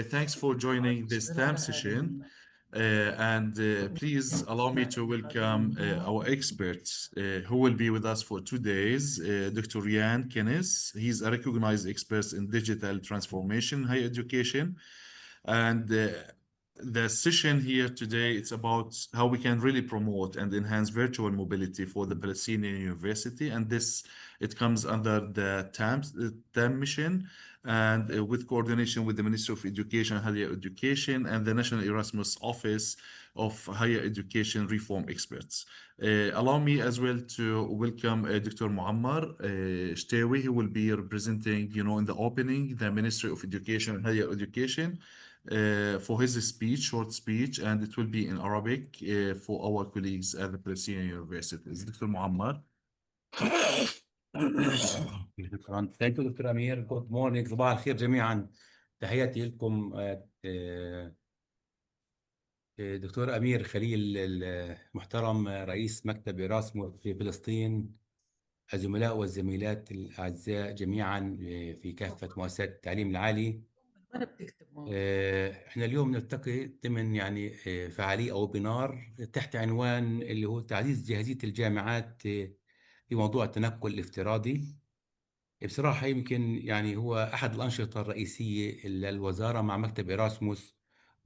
Thanks for joining this TAM session. And please allow me to welcome our experts who will be with us for 2 days. Dr. Ryan Kennis, he's a recognized expert in digital transformation, higher education. And the session here today, it's about how we can really promote and enhance virtual mobility for the Palestinian University. And this, it comes under the TAM mission and with coordination with the Ministry of Education, Higher Education, and the National Erasmus Office of Higher Education Reform Experts. Allow me as well to welcome Dr. Muammar Shtewi, who will be representing, in the opening, the Ministry of Education and Higher Education for his speech, short speech, and it will be in Arabic for our colleagues at the Palestinian universities. Dr. Muammar. شكرا. ثانك يو دكتور امير. جود مورنينج، صباح الخير جميعا. تحياتي لكم دكتور امير خليل المحترم، رئيس مكتب إراسموس في فلسطين، الزملاء والزميلات الاعزاء جميعا في كافه مؤسسات التعليم العالي. احنا اليوم نلتقي ضمن فعاليه او ويبينار تحت عنوان اللي هو تعزيز جاهزيه الجامعات في موضوع التنقل الافتراضي. بصراحة يمكن هو أحد الأنشطة الرئيسية للوزارة مع مكتب إراسموس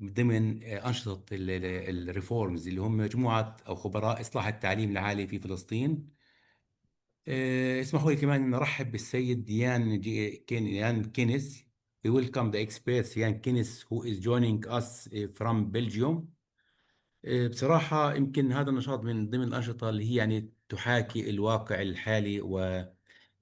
ضمن أنشطة الريفورمز اللي هم مجموعة أو خبراء إصلاح التعليم العالي في فلسطين. اسمحوا لي كمان أن أرحب بالسيد يان كينيس. We welcome the experts يان كينيس who is joining us from Belgium. بصراحة يمكن هذا النشاط من ضمن الأنشطة اللي هي تحاكي الواقع الحالي و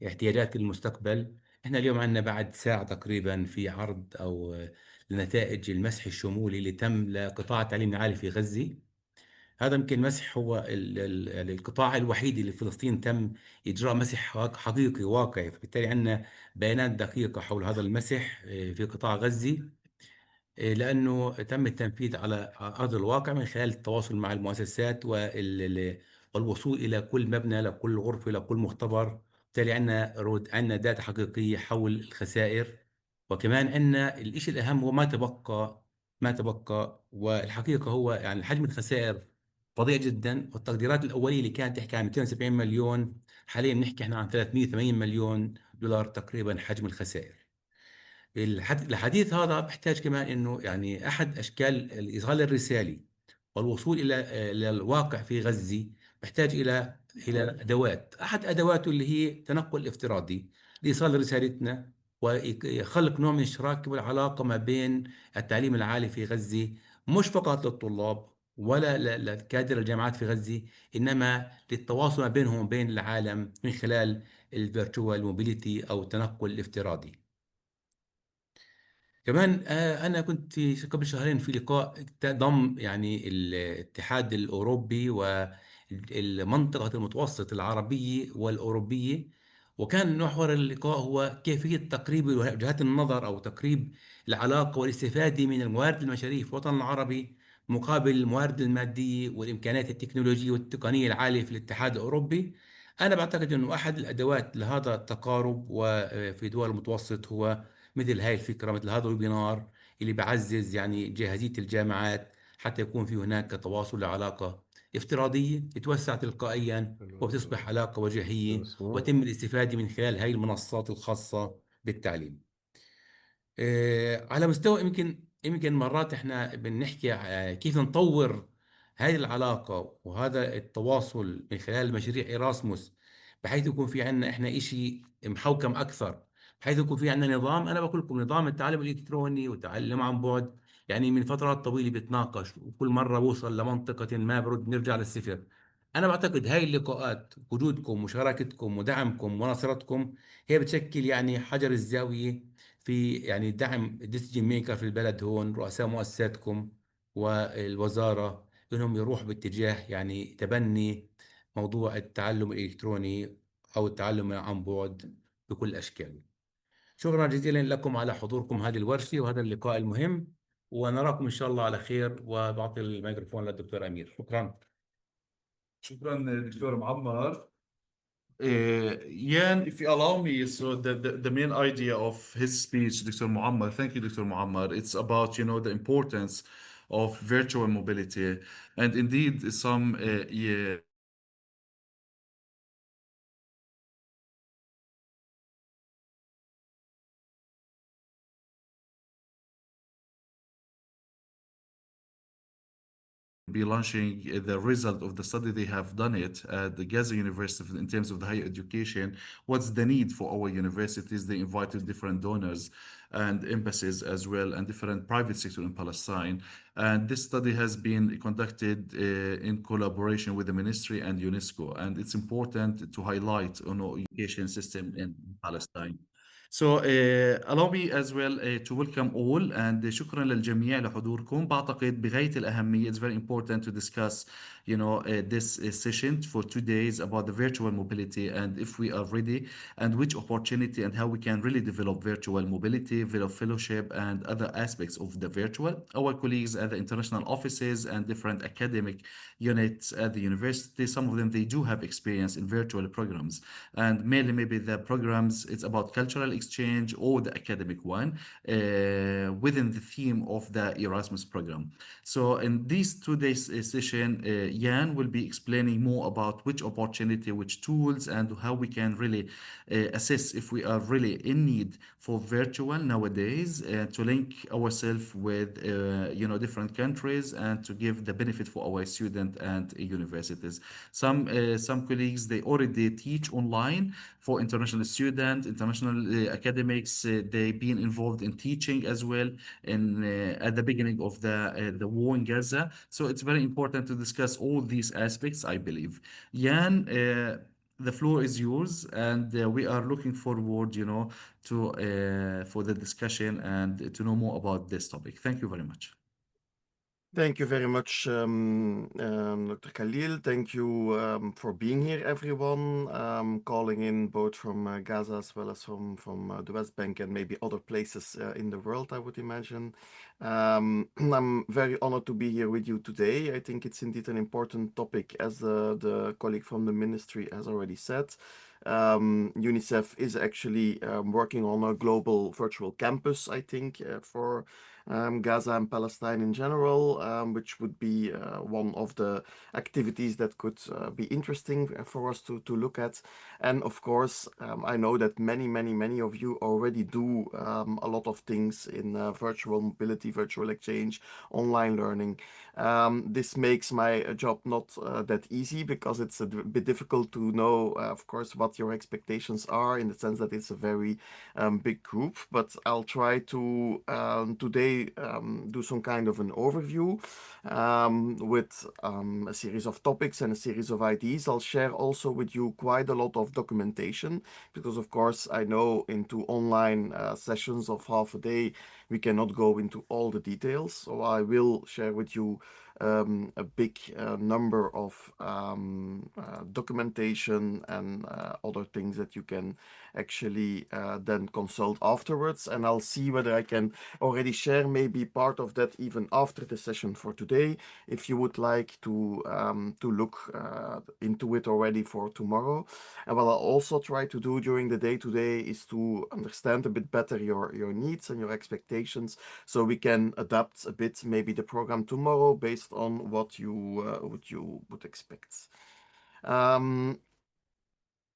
احتياجات المستقبل. احنا اليوم عندنا بعد ساعة تقريبا في عرض او لنتائج المسح الشمولي اللي تم لقطاع التعليم العالي في غزة. هذا يمكن مسح هو القطاع الوحيد اللي في فلسطين تم إجراء مسح حقيقي واقعي، فبالتالي عندنا بيانات دقيقة حول هذا المسح في قطاع غزة، لأنه تم التنفيذ على أرض الواقع من خلال التواصل مع المؤسسات والوصول إلى كل مبنى، لكل غرفة، لكل مختبر. بالتالي عندنا داتا حقيقية حول الخسائر، وكمان عندنا الشيء الأهم هو ما تبقى. والحقيقة هو حجم الخسائر فظيع جدا، والتقديرات الأولية اللي كانت تحكي عن 270 مليون، حاليا بنحكي احنا عن 380 مليون دولار تقريبا حجم الخسائر. الحديث هذا بيحتاج كمان انه احد اشكال الايصال الرسالي والوصول الى الواقع في غزه بيحتاج الى ادوات. احد ادواته اللي هي تنقل افتراضي لايصال رسالتنا وخلق نوع من الشراكه والعلاقه ما بين التعليم العالي في غزه، مش فقط للطلاب ولا لكادر الجامعات في غزه، انما للتواصل ما بينهم وبين العالم من خلال الفيرتشوال موبيليتي او التنقل الافتراضي. كمان أنا كنت قبل شهرين في لقاء ضم الاتحاد الأوروبي والمنطقة المتوسط العربية والأوروبية، وكان محور اللقاء هو كيفية تقريب وجهات النظر أو تقريب العلاقة والاستفادة من الموارد البشرية في الوطن العربي مقابل الموارد المادية والإمكانيات التكنولوجية والتقنية العالية في الاتحاد الأوروبي. أنا بعتقد أنه أحد الأدوات لهذا التقارب وفي دول المتوسط هو مثل هاي الفكرة، مثل هذا الويبينار اللي بعزز جاهزية الجامعات حتى يكون في هناك تواصل لعلاقة افتراضية تتوسع تلقائيا وتصبح علاقة وجاهية وتم الاستفادة من خلال هاي المنصات الخاصة بالتعليم. على مستوى يمكن مرات احنا بنحكي كيف نطور هذه العلاقة وهذا التواصل من خلال مشاريع إيراسموس، بحيث يكون في عندنا احنا إشي محوكم أكثر، بحيث يكون في عندنا نظام. أنا بقول لكم نظام التعلم الإلكتروني والتعلم عن بعد من فترات طويلة بتناقش، وكل مرة بوصل لمنطقة ما برد نرجع للصفر. أنا بعتقد هاي اللقاءات، وجودكم ومشاركتكم ودعمكم ونصرتكم، هي بتشكل حجر الزاوية في دعم الديسيجن ميكر في البلد هون، رؤساء مؤسساتكم والوزارة، انهم يروحوا باتجاه تبني موضوع التعلم الالكتروني او التعلم عن بعد بكل اشكاله. شكرا جزيلا لكم على حضوركم هذه الورشة وهذا اللقاء المهم، ونراكم ان شاء الله على خير. وبعطي الميكروفون للدكتور امير. شكرا. شكرا دكتور معمر. Yan, if you allow me, so the main idea of his speech, Dr. Muammar, thank you, Dr. Muammar, it's about, the importance of virtual mobility. And indeed, some yeah, be launching the result of the study they have done it at the Gaza University in terms of the higher education. What's the need for our universities? They invited different donors and embassies as well, and different private sector in Palestine. And this study has been conducted in collaboration with the ministry and UNESCO. And it's important to highlight on our education system in Palestine. So allow me as well to welcome all and شكرا للجميع لحضوركم. بعتقد بغاية الأهمية it's very important to discuss this session for 2 days about the virtual mobility and if we are ready and which opportunity and how we can really develop virtual mobility, fellowship and other aspects of the virtual. Our colleagues at the international offices and different academic units at the university, some of them they do have experience in virtual programs and mainly maybe the programs it's about cultural exchange or the academic one within the theme of the Erasmus program. So in these 2 days session, Jan will be explaining more about which opportunity, which tools, and how we can really assess if we are really in need for virtual nowadays to link ourselves with different countries and to give the benefit for our student and universities. Some colleagues they already teach online for international students, international academics. They've been involved in teaching as well in at the beginning of the war in Gaza. So it's very important to discuss all these aspects, I believe. Jan, the floor is yours, and we are looking forward, to for the discussion and to know more about this topic. Thank you very much. Thank you very much, Dr. Khalil. Thank you for being here, everyone. Calling in both from Gaza as well as from the West Bank and maybe other places in the world, I would imagine. I'm very honored to be here with you today. I think it's indeed an important topic, as the colleague from the ministry has already said. UNICEF is actually working on a global virtual campus, I think, for Gaza and Palestine in general, which would be one of the activities that could be interesting for us to look at. And of course, I know that many of you already do a lot of things in virtual mobility, virtual exchange, online learning. This makes my job not that easy because it's a bit difficult to know, of course, what your expectations are in the sense that it's a very big group. But I'll try to today do some kind of an overview with a series of topics and a series of ideas. I'll share also with you quite a lot of documentation because, of course, I know into online sessions of half a day we cannot go into all the details. So I will share with you a big number of documentation and other things that you can actually then consult afterwards. And I'll see whether I can already share maybe part of that even after the session for today, if you would like to look into it already for tomorrow. And what I'll also try to do during the day today is to understand a bit better your needs and your expectations, so we can adapt a bit maybe the program tomorrow based on what you would expect.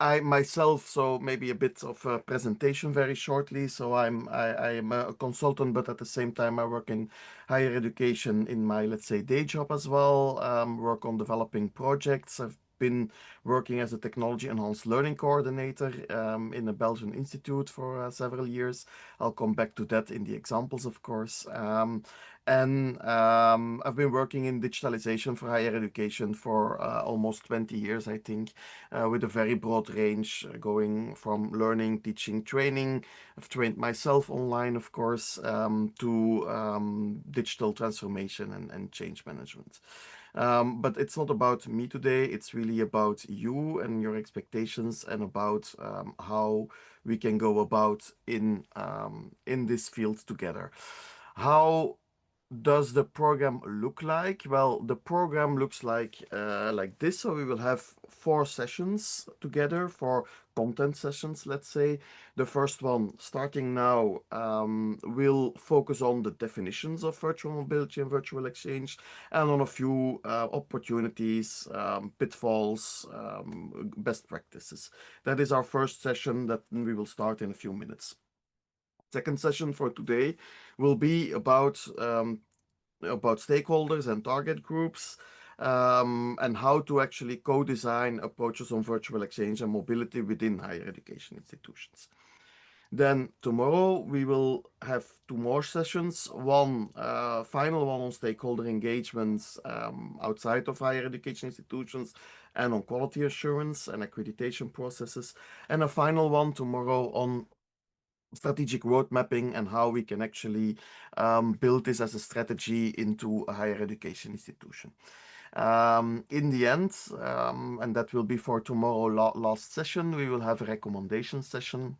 I myself, so maybe a bit of a presentation very shortly. So I'm a consultant, but at the same time I work in higher education in my, let's say, day job as well. Work on developing projects. I've been working as a technology enhanced learning coordinator in a Belgian institute for several years. I'll come back to that in the examples, of course. And I've been working in digitalization for higher education for almost 20 years, I think, with a very broad range going from learning, teaching, training. I've trained myself online, of course, to digital transformation and change management. But it's not about me today. It's really about you and your expectations and about how we can go about in this field together. How does the program look like? Well, the program looks like this. So we will have 4 sessions together, 4 content sessions, let's say. The first one, starting now, will focus on the definitions of virtual mobility and virtual exchange, and on a few opportunities, pitfalls, best practices. That is our first session that we will start in a few minutes. Second session for today will be about stakeholders and target groups, and how to actually co-design approaches on virtual exchange and mobility within higher education institutions. Then tomorrow we will have 2 more sessions. One final one on stakeholder engagements outside of higher education institutions and on quality assurance and accreditation processes, and a final one tomorrow on strategic road mapping and how we can actually build this as a strategy into a higher education institution. In the end, and that will be for tomorrow last session, we will have a recommendation session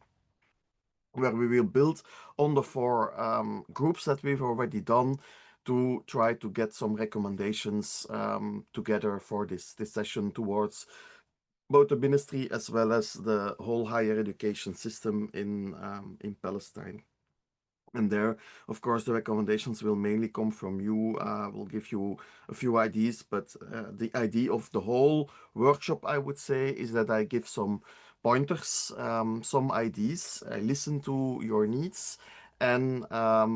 where we will build on the 4 groups that we've already done to try to get some recommendations together for this session towards both the ministry as well as the whole higher education system in Palestine. And there, of course, the recommendations will mainly come from you. We'll give you a few ideas, but the idea of the whole workshop, I would say, is that I give some pointers, some ideas. I listen to your needs, and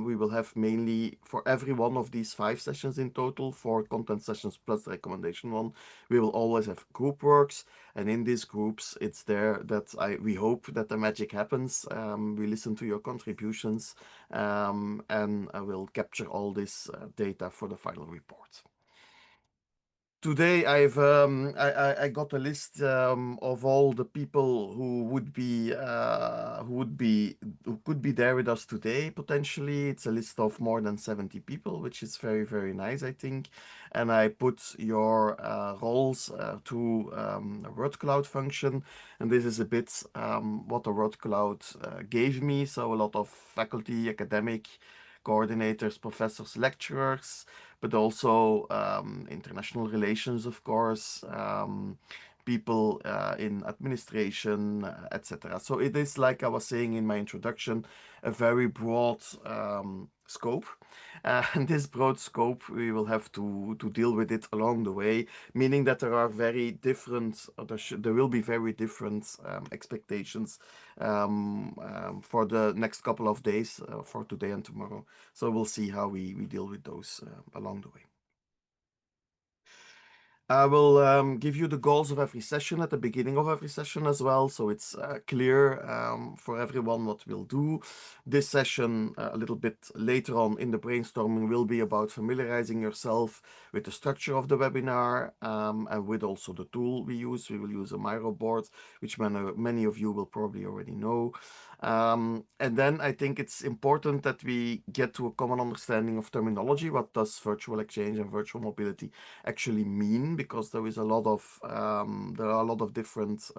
we will have mainly for every one of these 5 sessions in total, 4 content sessions plus the recommendation one, we will always have group works. And in these groups, it's there that we hope that the magic happens. We listen to your contributions, and I will capture all this data for the final report. Today I got a list of all the people who could be there with us today potentially. It's a list of more than 70 people, which is very, very nice, I think. And I put your roles to a word cloud function, and this is a bit what the word cloud gave me. So a lot of faculty, academic coordinators, professors, lecturers, but also international relations, of course, people in administration, etc. So it is, like I was saying in my introduction, a very broad scope. And this broad scope, we will have to deal with it along the way, meaning that there are very different, there will be very different expectations for the next couple of days, for today and tomorrow. So we'll see how we deal with those along the way. I will give you the goals of every session at the beginning of every session as well, so it's clear for everyone what we'll do. This session, a little bit later on in the brainstorming, will be about familiarizing yourself with the structure of the webinar, and with also the tool we use. We will use a Miro board, which many of you will probably already know. And then I think it's important that we get to a common understanding of terminology. What does virtual exchange and virtual mobility actually mean? Because there are a lot of different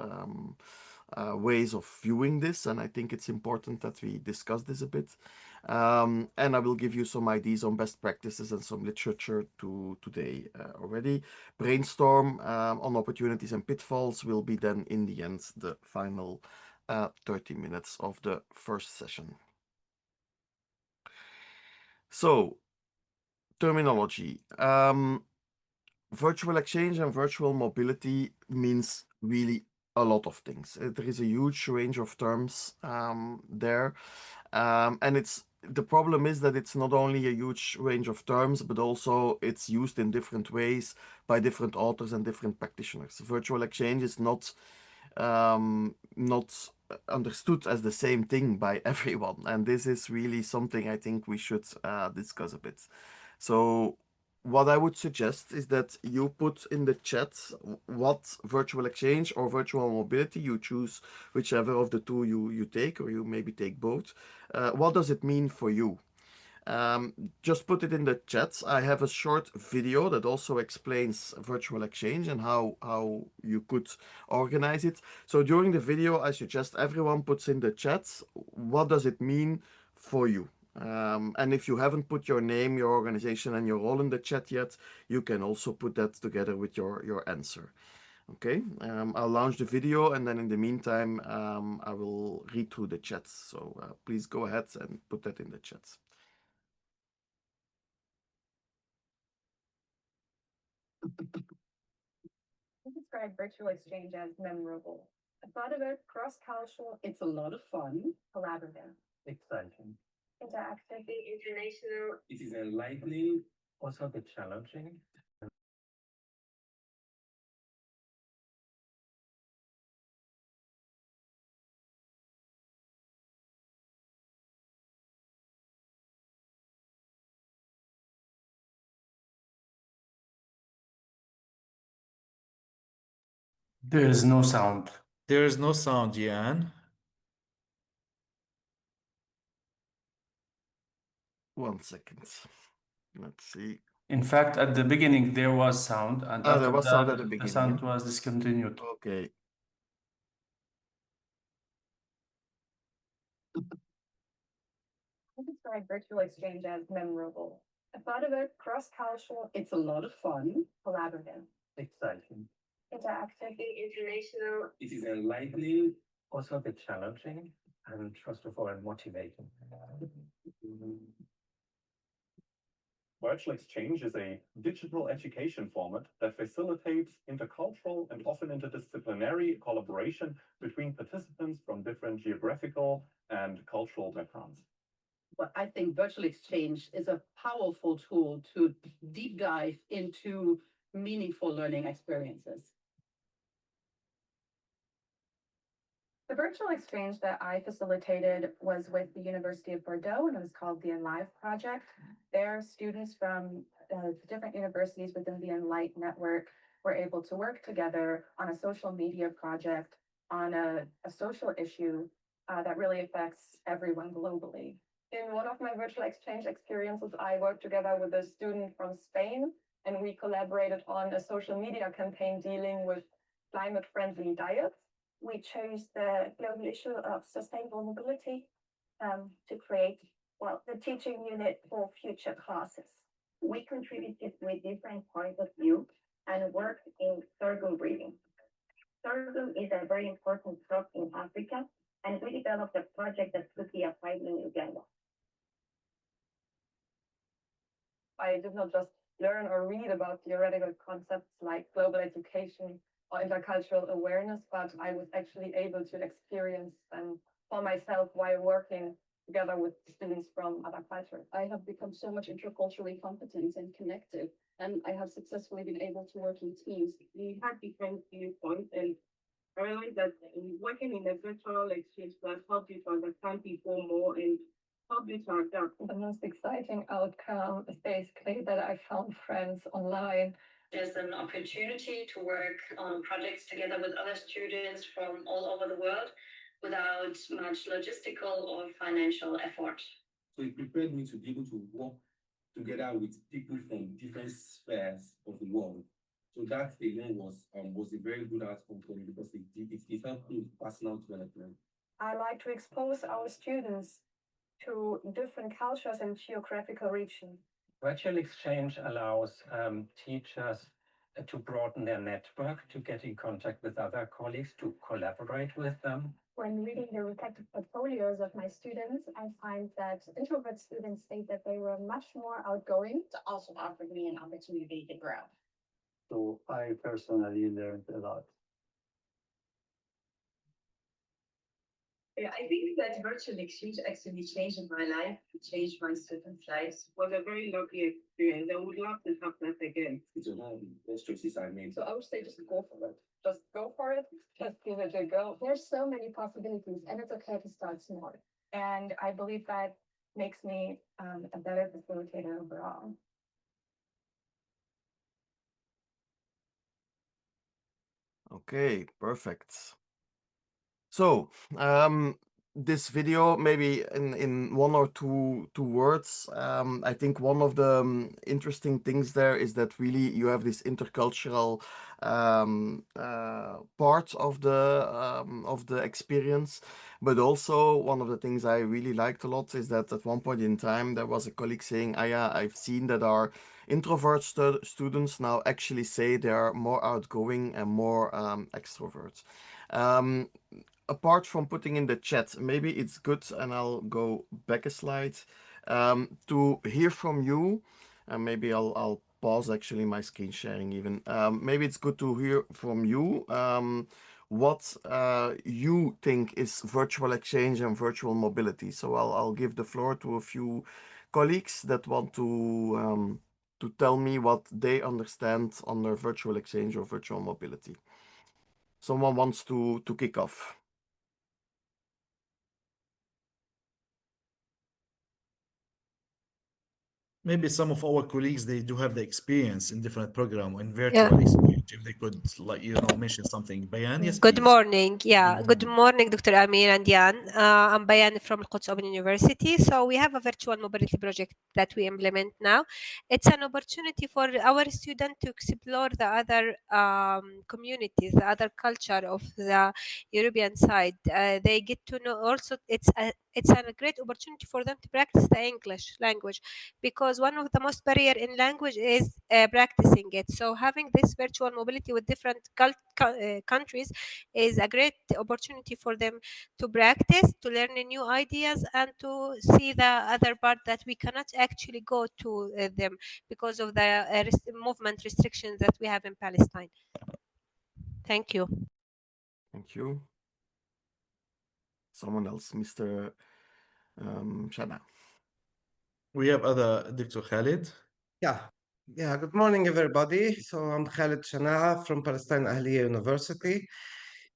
ways of viewing this, and I think it's important that we discuss this a bit. And I will give you some ideas on best practices and some literature today already. Brainstorm on opportunities and pitfalls will be then in the end the final 30 minutes of the first session. So, terminology. Virtual exchange and virtual mobility means really a lot of things. There is a huge range of terms there. And the problem is that it's not only a huge range of terms, but also it's used in different ways by different authors and different practitioners. Virtual exchange is not understood as the same thing by everyone, and this is really something I think we should discuss a bit. So what I would suggest is that you put in the chat what virtual exchange or virtual mobility you choose, whichever of the two you take, or you maybe take both. What does it mean for you? Just put it in the chat. I have a short video that also explains virtual exchange and how you could organize it. So during the video, I suggest everyone puts in the chat, what does it mean for you? And if you haven't put your name, your organization, and your role in the chat yet, you can also put that together with your answer. Okay, I'll launch the video, and then in the meantime, I will read through the chats. So please go ahead and put that in the chats. I describe virtual exchange as memorable. I thought of it cross-cultural. It's a lot of fun. Collaborative. Exciting. Interactive. International. It is enlightening, also a bit challenging. There is no sound. There is no sound, Jan. 1 second. Let's see. In fact, at the beginning, there was sound, and There after was that, sound at the the beginning. sound was discontinued. Okay. I describe virtual exchange as memorable. I thought of it cross-cultural. It's a lot of fun. Collaborative. Exciting. Interactive. International. It is enlightening, also a bit challenging, and first of all, motivating. Virtual exchange is a digital education format that facilitates intercultural and often interdisciplinary collaboration between participants from different geographical and cultural backgrounds. But I think virtual exchange is a powerful tool to deep dive into meaningful learning experiences. The virtual exchange that I facilitated was with the University of Bordeaux, and it was called the Enlive Project. There, students from different universities within the Enlight network were able to work together on a social media project on a social issue that really affects everyone globally. In one of my virtual exchange experiences, I worked together with a student from Spain, and we collaborated on a social media campaign dealing with climate-friendly diets. We chose the global issue of sustainable mobility to create, well, the teaching unit for future classes. We contributed with different points of view and worked in sorghum breeding. Sorghum is a very important crop in Africa, and we developed a project that could be applied in Uganda. I did not just learn or read about theoretical concepts like global education or intercultural awareness, but I was actually able to experience them for myself while working together with students from other cultures. I have become so much interculturally competent and connected, and I have successfully been able to work in teams. We had different viewpoints, and I realized that working in a virtual exchange class helped you to understand people more and helped you to adapt. The most exciting outcome is basically that I found friends online. There's an opportunity to work on projects together with other students from all over the world without much logistical or financial effort. So it prepared me to be able to work together with people from different spheres of the world. So that alone was a very good outcome for me because it helped me with personal development. I like to expose our students to different cultures and geographical regions. Virtual exchange allows teachers to broaden their network, to get in contact with other colleagues, to collaborate with them. When reading the respective portfolios of my students, I find that introvert students state that they were much more outgoing. It also offered me an opportunity to grow. So I personally learned a lot. Yeah, I think that virtual exchange actually changed my life, changed my students' lives. It was a very lovely experience. I would love to have that again. It's one of the best choices I made. So I would say just go for it. Just go for it. Just give it a go. There's so many possibilities, and it's okay to start small. And I believe that makes me a better facilitator overall. Okay, perfect. So, this video maybe in one or two words. I think one of the interesting things there is that really you have this intercultural part of the experience, but also one of the things I really liked a lot is that at one point in time there was a colleague saying, "Ah, yeah, I've seen that our introvert students now actually say they are more outgoing and more extroverts." Apart from putting in the chat, maybe it's good, and I'll go back a slide, to hear from you, and maybe I'll pause actually my screen sharing even. Maybe it's good to hear from you what you think is virtual exchange and virtual mobility. So I'll give the floor to a few colleagues that want to tell me what they understand under virtual exchange or virtual mobility. Someone wants to kick off. Maybe some of our colleagues, they do have the experience in different program and virtual experience. If they could, like, mention something. Bayan, yes, Good please. morning. Yeah, Good good morning, Dr. Amir and Jan. I'm Bayan from Al-Quds Open University. So we have a virtual mobility project that we implement now. It's an opportunity for our students to explore the other communities, the other culture of the European side. They get to know also it's a great opportunity for them to practice the English language, because one of the most barrier in language is practicing it. So having this virtual mobility with different countries is a great opportunity for them to practice, to learn new ideas, and to see the other part that we cannot actually go to them because of the movement restrictions that we have in Palestine. Thank you. Thank you. Someone else, Mr. Shana. We have other Dr. Khalid. Yeah, good morning, everybody. So I'm Khalid Shana'a from Palestine Ahliya University.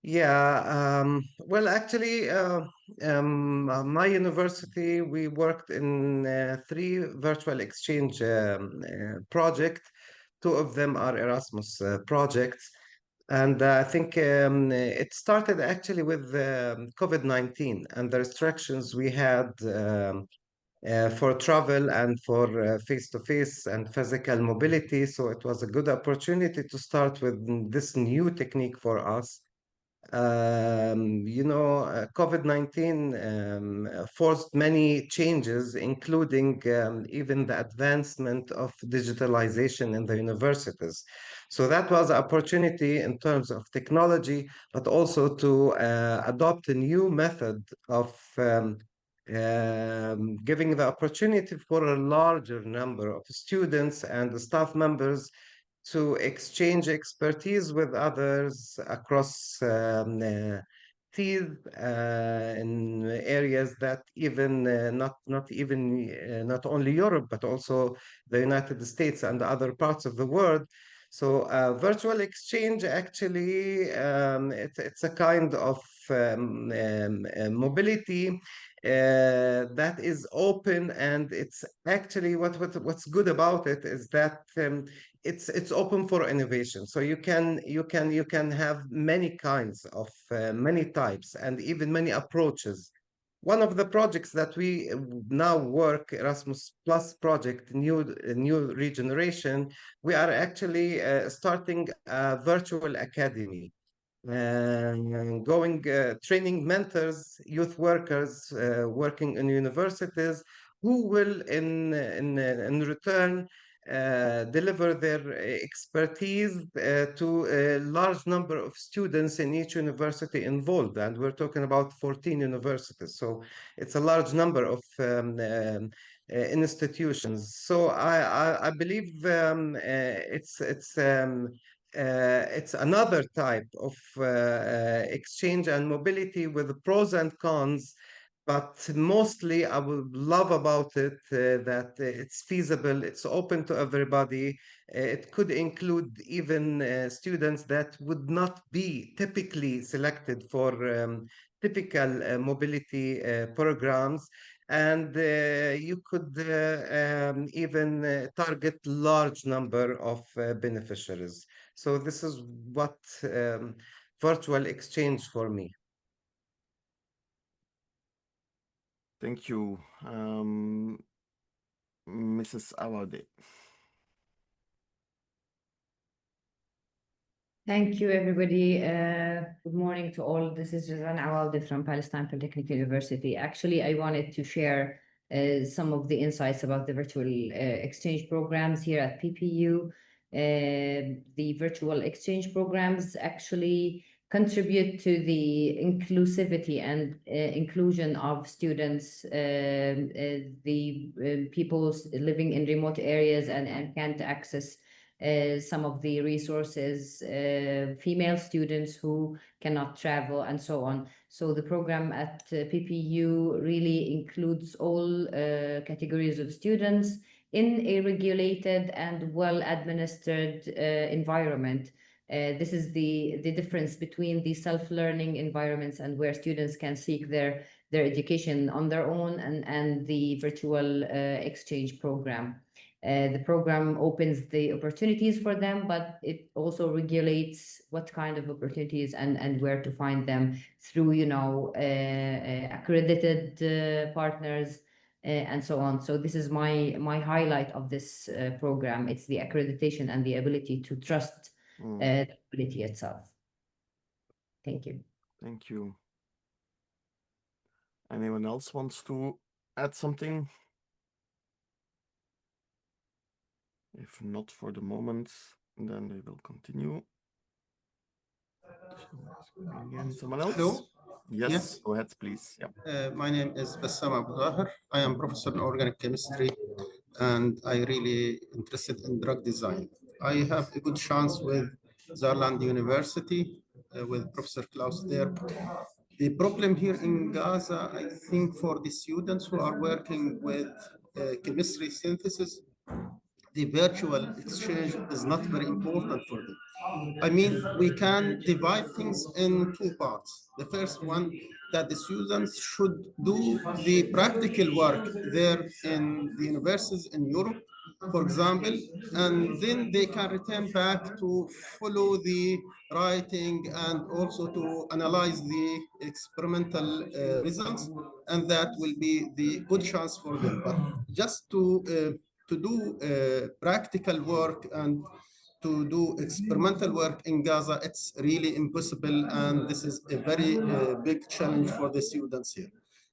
Well, actually, my university, we worked in 3 virtual exchange projects. 2 of them are Erasmus projects. And I think it started actually with COVID-19 and the restrictions we had for travel and for face-to-face and physical mobility. So it was a good opportunity to start with this new technique for us. COVID-19 forced many changes, including even the advancement of digitalization in the universities. So that was an opportunity in terms of technology, but also to adopt a new method of giving the opportunity for a larger number of students and staff members to exchange expertise with others across field in areas that even not only Europe but also the United States and other parts of the world. So virtual exchange actually it's a kind of mobility that is open, and it's actually what's good about it is that it's open for innovation. So you can have many kinds of many types and even many approaches. One of the projects that we now work, Erasmus Plus project, new regeneration, we are actually starting a virtual academy, training mentors, youth workers working in universities, who will in return deliver their expertise to a large number of students in each university involved. And we're talking about 14 universities. So it's a large number of institutions. So I believe it's another type of exchange and mobility with pros and cons, but mostly I would love about it that it's feasible, it's open to everybody. It could include even students that would not be typically selected for typical mobility programs. And you could even target large number of beneficiaries. So this is what virtual exchange for me. Thank you. Mrs. Awade. Thank you, everybody. Good morning to all. This is Jazan Awaldi from Palestine Polytechnic University. Actually, I wanted to share some of the insights about the virtual exchange programs here at PPU. The virtual exchange programs actually contribute to the inclusivity and inclusion of students, the people living in remote areas and can't access some of the resources, female students who cannot travel, and so on. So the program at PPU really includes all categories of students in a regulated and well-administered environment. This is the difference between the self-learning environments and where students can seek their education on their own and the virtual exchange program. The program opens the opportunities for them, but it also regulates what kind of opportunities and where to find them through, accredited partners and so on. So this is my highlight of this program. It's the accreditation and the ability to trust the ability itself. Thank you. Thank you. Anyone else wants to add something? If not for the moment, then we will continue. Again, someone else? Hello? Yes, Yes. go ahead, please. Yeah. My name is Bassam Abu Zahar. I am professor in organic chemistry, and I really interested in drug design. I have a good chance with Saarland University, with Professor Klaus there. The problem here in Gaza, I think for the students who are working with chemistry synthesis, the virtual exchange is not very important for them. I mean, we can divide things in two parts. The first one, that the students should do the practical work there in the universities in Europe, for example, and then they can return back to follow the writing and also to analyze the experimental results, and that will be the good chance for them. But just to do practical work and to do experimental work in Gaza, it's really impossible, and this is a very big challenge for the students here.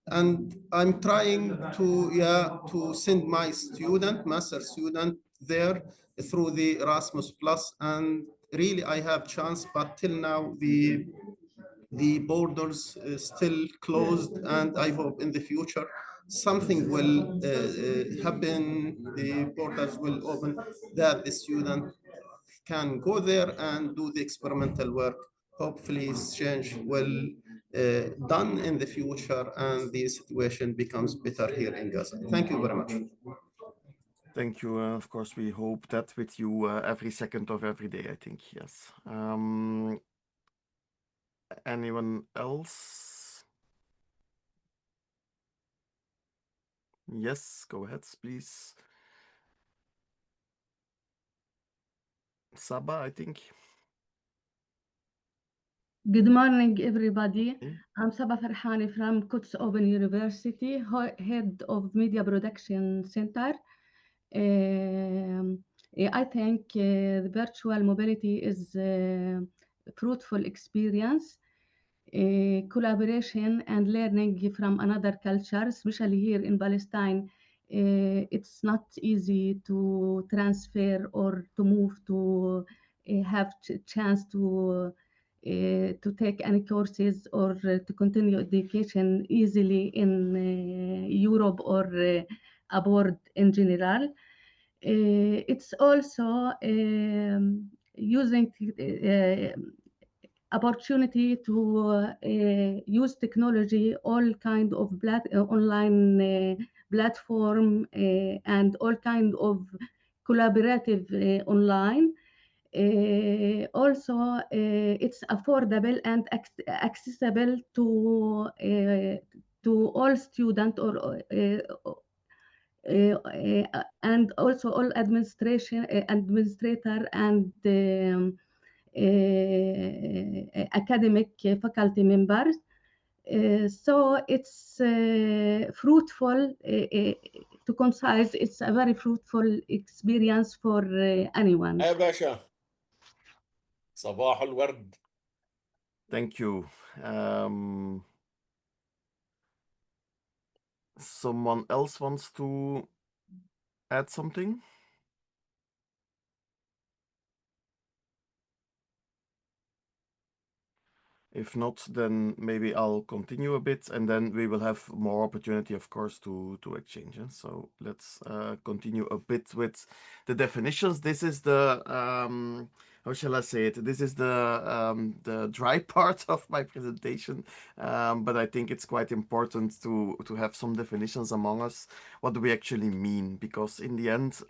And I'm trying to send my master student there through the Erasmus Plus, and really I have chance, but till now the borders still closed, and I hope in the future something will happen, the borders will open, that the student can go there and do the experimental work. Hopefully exchange will done in the future and the situation becomes better here in Gaza. Thank you very much. Thank you. Of course, we hope that with you every second of every day, I think, yes. Anyone else? Yes, go ahead, please. Saba, I think. Good morning, everybody. I'm Saba Farhani from Quds Open University, head of Media Production Center. I think the virtual mobility is a fruitful experience, collaboration and learning from another culture, especially here in Palestine. It's not easy to transfer or to move to have chance to take any courses or to continue education easily in Europe or abroad in general. It's also using opportunity to use technology, all kind of online platform and all kind of collaborative online. Also, it's affordable and accessible to all students or and also all administrator and academic faculty members. So it's fruitful, to concise, it's a very fruitful experience for anyone. يا باشا صباح الورد. Thank you. Someone else wants to add something? If not, then maybe I'll continue a bit, and then we will have more opportunity, of course, to exchange. So let's continue a bit with the definitions. This is the how shall I say it? This is the dry part of my presentation, but I think it's quite important to have some definitions among us. What do we actually mean? Because in the end,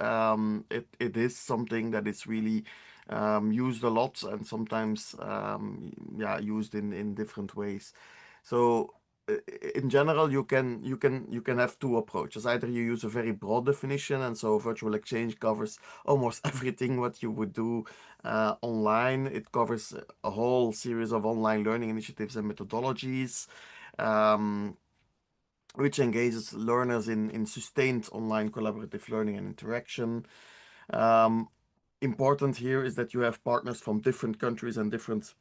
it is something that is really used a lot, and sometimes yeah, used in different ways. So in general, you can have two approaches. Either you use a very broad definition, and so virtual exchange covers almost everything what you would do online. It covers a whole series of online learning initiatives and methodologies, which engages learners in sustained online collaborative learning and interaction. Important here is that you have partners from different countries and different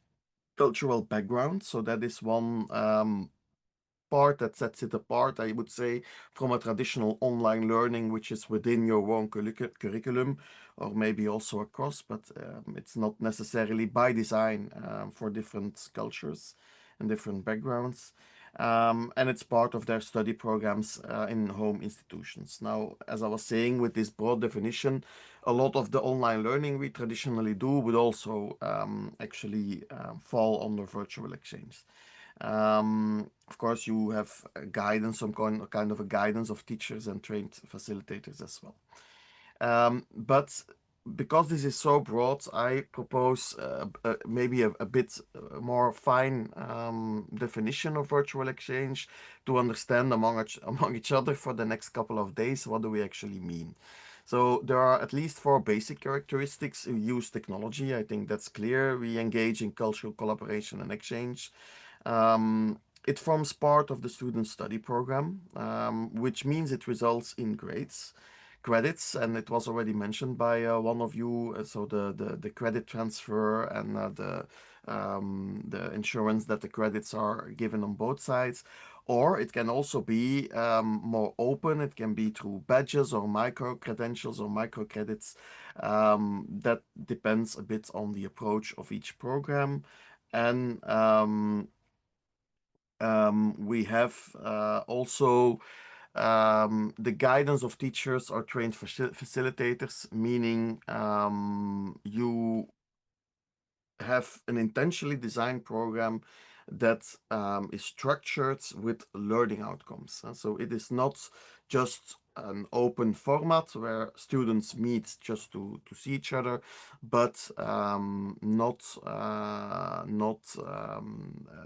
cultural backgrounds. So that is one part that sets it apart, I would say, from a traditional online learning, which is within your own curriculum, or maybe also across, but it's not necessarily by design for different cultures and different backgrounds. And it's part of their study programs in home institutions. Now, as I was saying, with this broad definition, a lot of the online learning we traditionally do would also actually fall under virtual exchange. Of course, you have guidance, some kind of a guidance of teachers and trained facilitators as well. But because this is so broad, I propose maybe a bit more fine definition of virtual exchange to understand among each other for the next couple of days. What do we actually mean? So there are at least 4 basic characteristics. We use technology. I think that's clear. We engage in cultural collaboration and exchange. It forms part of the student study program, which means it results in credits, and it was already mentioned by one of you. So the credit transfer and the insurance that the credits are given on both sides. Or it can also be more open. It can be through badges or micro credentials or micro credits. That depends a bit on the approach of each program. And we have also the guidance of teachers or trained facilitators, meaning you have an intentionally designed program that is structured with learning outcomes. So it is not just an open format where students meet just to see each other, but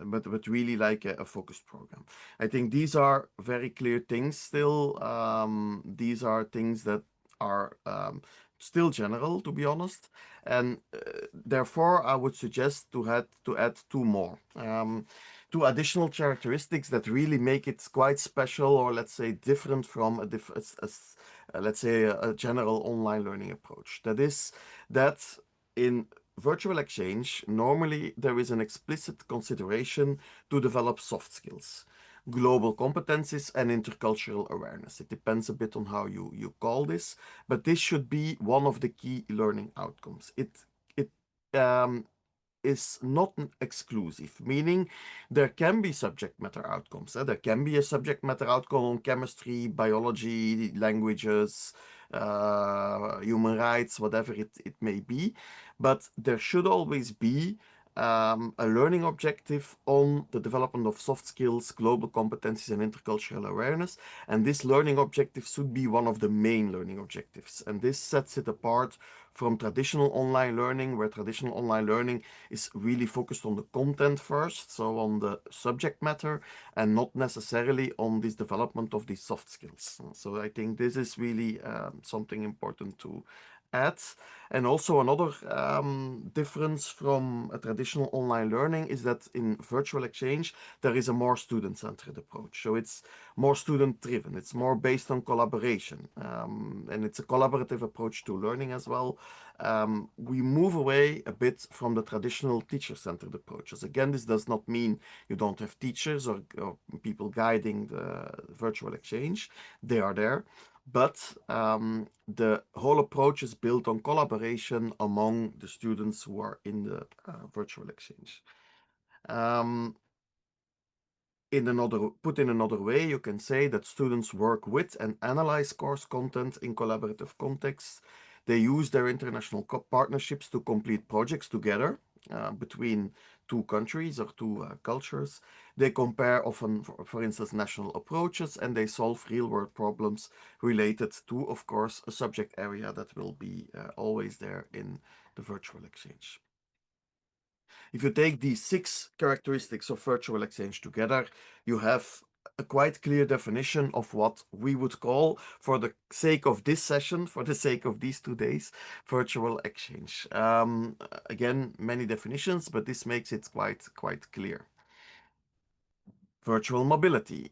but really like a focused program. I think these are very clear things still. These are things that are still general, to be honest, and therefore I would suggest to add 2 more. 2 additional characteristics that really make it quite special, or let's say different from let's say a general online learning approach. That is that in virtual exchange, normally there is an explicit consideration to develop soft skills, global competencies, and intercultural awareness. It depends a bit on how you call this, but this should be one of the key learning outcomes. It is not exclusive, meaning there can be subject matter outcomes. There can be a subject matter outcome on chemistry, biology, languages, human rights, whatever it may be, but there should always be a learning objective on the development of soft skills, global competencies, and intercultural awareness. And this learning objective should be one of the main learning objectives. And this sets it apart from traditional online learning, where traditional online learning is really focused on the content first, so on the subject matter, and not necessarily on this development of these soft skills. So I think this is really something important to add. And also another difference from a traditional online learning is that in virtual exchange, there is a more student-centered approach. So it's more student-driven. It's more based on collaboration. And it's a collaborative approach to learning as well. We move away a bit from the traditional teacher-centered approaches. Again, this does not mean you don't have teachers or people guiding the virtual exchange. They are there. But the whole approach is built on collaboration among the students who are in the virtual exchange. Put in another way, you can say that students work with and analyze course content in collaborative contexts. They use their international partnerships to complete projects together between two countries or two cultures. They compare often, for instance, national approaches, and they solve real-world problems related to, of course, a subject area that will be always there in the virtual exchange. If you take these 6 characteristics of virtual exchange together, you have a quite clear definition of what we would call, for the sake of this session, for the sake of these 2 days, virtual exchange. Again, many definitions, but this makes it quite clear. Virtual mobility.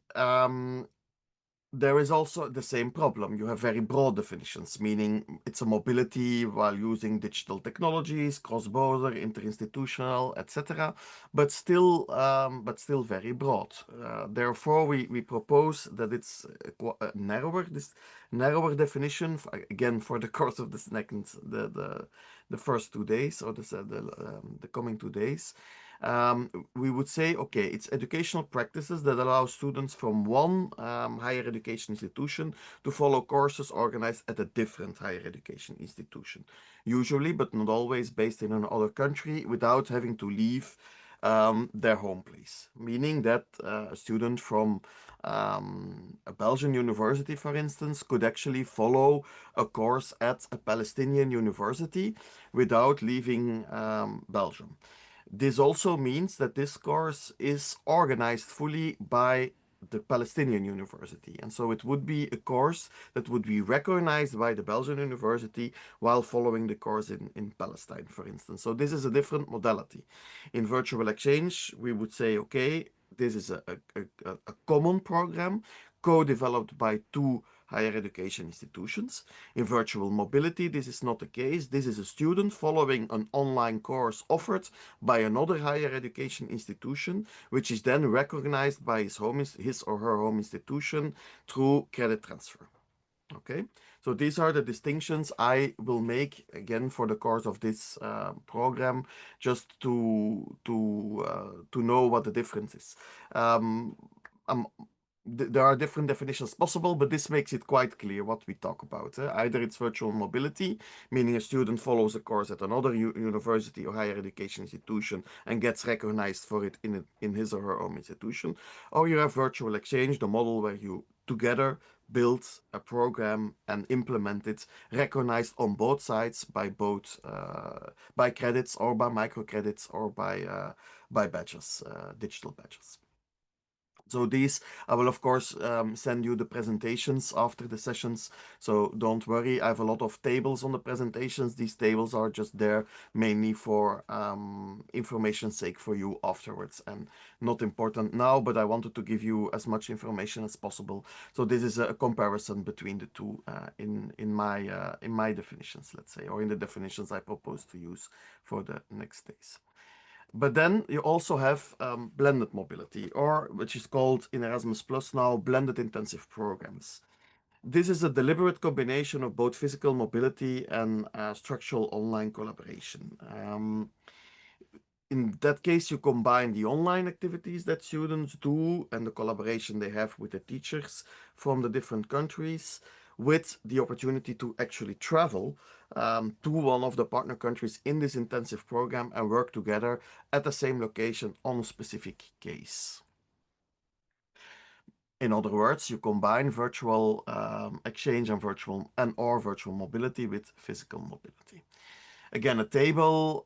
There is also the same problem. You have very broad definitions, meaning it's a mobility while using digital technologies, cross-border, interinstitutional, etc., but still very broad. Therefore, we propose that it's a narrower definition. Again, for the course of the first 2 days, or the coming 2 days. We would say, okay, it's educational practices that allow students from one higher education institution to follow courses organized at a different higher education institution, usually, but not always, based in another country without having to leave their home place. Meaning that a student from a Belgian university, for instance, could actually follow a course at a Palestinian university without leaving Belgium. This also means that this course is organized fully by the Palestinian university. And so it would be a course that would be recognized by the Belgian university while following the course in Palestine, for instance. So this is a different modality. In virtual exchange, we would say, okay, this is a common program co-developed by 2 higher education institutions. In virtual mobility, this is not the case. This is a student following an online course offered by another higher education institution, which is then recognized by his or her home institution through credit transfer. Okay, so these are the distinctions I will make again for the course of this program, just to know what the difference is. There are different definitions possible, but this makes it quite clear what we talk about. Either it's virtual mobility, meaning a student follows a course at another university or higher education institution and gets recognized for it in his or her own institution, or you have virtual exchange, the model where you together build a program and implement it, recognized on both sides by by credits or by microcredits or by badges, digital badges. So these, I will of course send you the presentations after the sessions, so don't worry. I have a lot of tables on the presentations. These tables are just there mainly for information's sake for you afterwards, and not important now, but I wanted to give you as much information as possible. So this is a comparison between the two in my definitions, let's say, or in the definitions I propose to use for the next days. But then you also have blended mobility, or which is called in Erasmus Plus now blended intensive programs. This is a deliberate combination of both physical mobility and structural online collaboration. In that case, you combine the online activities that students do and the collaboration they have with the teachers from the different countries with the opportunity to actually travel to one of the partner countries in this intensive program and work together at the same location on a specific case. In other words, you combine virtual exchange and virtual mobility with physical mobility. Again, a table,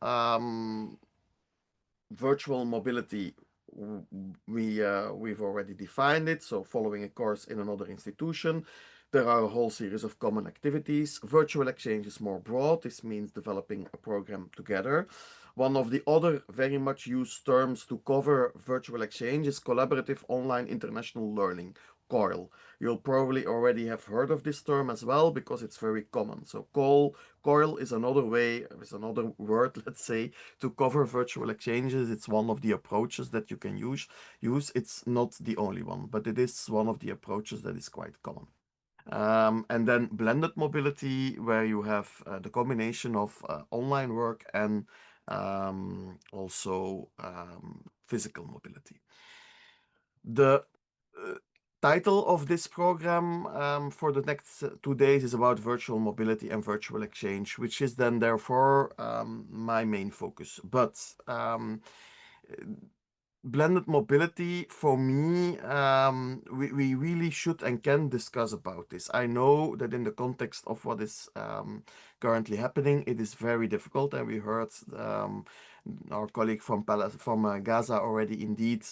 virtual mobility, we've already defined it. So following a course in another institution, there are a whole series of common activities. Virtual exchange is more broad. This means developing a program together. One of the other very much used terms to cover virtual exchange is collaborative online international learning, COIL. You'll probably already have heard of this term as well because it's very common. So COIL is another word, let's say, to cover virtual exchanges. It's one of the approaches that you can use. It's not the only one, but it is one of the approaches that is quite common. And then blended mobility, where you have the combination of online work and also physical mobility. The title of this program for the next 2 days is about virtual mobility and virtual exchange, which is then therefore my main focus. But blended mobility, for me, we really should and can discuss about this. I know that in the context of what is currently happening, it is very difficult, and we heard our colleague from Gaza already indeed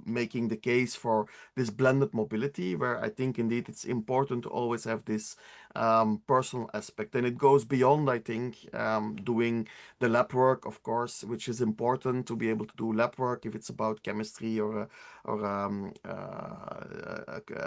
making the case for this blended mobility, where I think indeed it's important to always have this personal aspect. And it goes beyond, I think, doing the lab work, of course, which is important to be able to do lab work if it's about chemistry or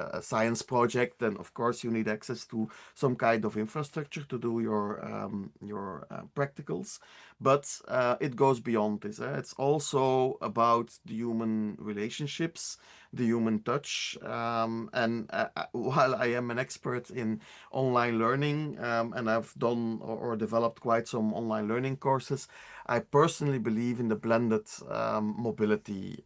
a science project. Then, of course, you need access to some kind of infrastructure to do your practicals. But it goes beyond this. It's also about the human relationships, the human touch. And while I am an expert in online learning and I've done or developed quite some online learning courses, I personally believe in the blended mobility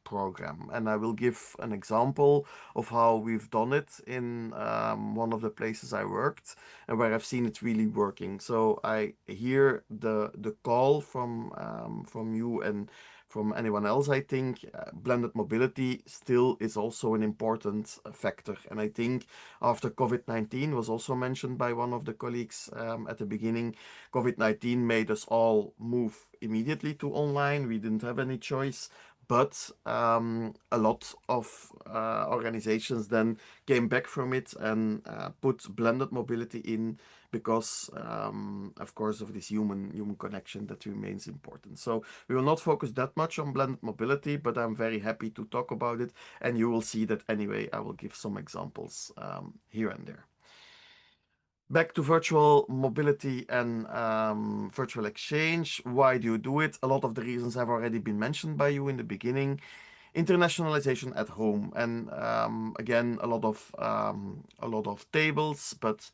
program. And I will give an example of how we've done it in one of the places I worked and where I've seen it really working. So I hear the call from you and from anyone else. I think blended mobility still is also an important factor. And I think after COVID-19 was also mentioned by one of the colleagues at the beginning, COVID-19 made us all move immediately to online. We didn't have any choice. But a lot of organizations then came back from it and put blended mobility in because, of course, of this human connection that remains important. So we will not focus that much on blended mobility, but I'm very happy to talk about it. And you will see that anyway, I will give some examples here and there. Back to virtual mobility and virtual exchange. Why do you do it? A lot of the reasons have already been mentioned by you in the beginning. Internationalization at home, and again, a lot of tables, but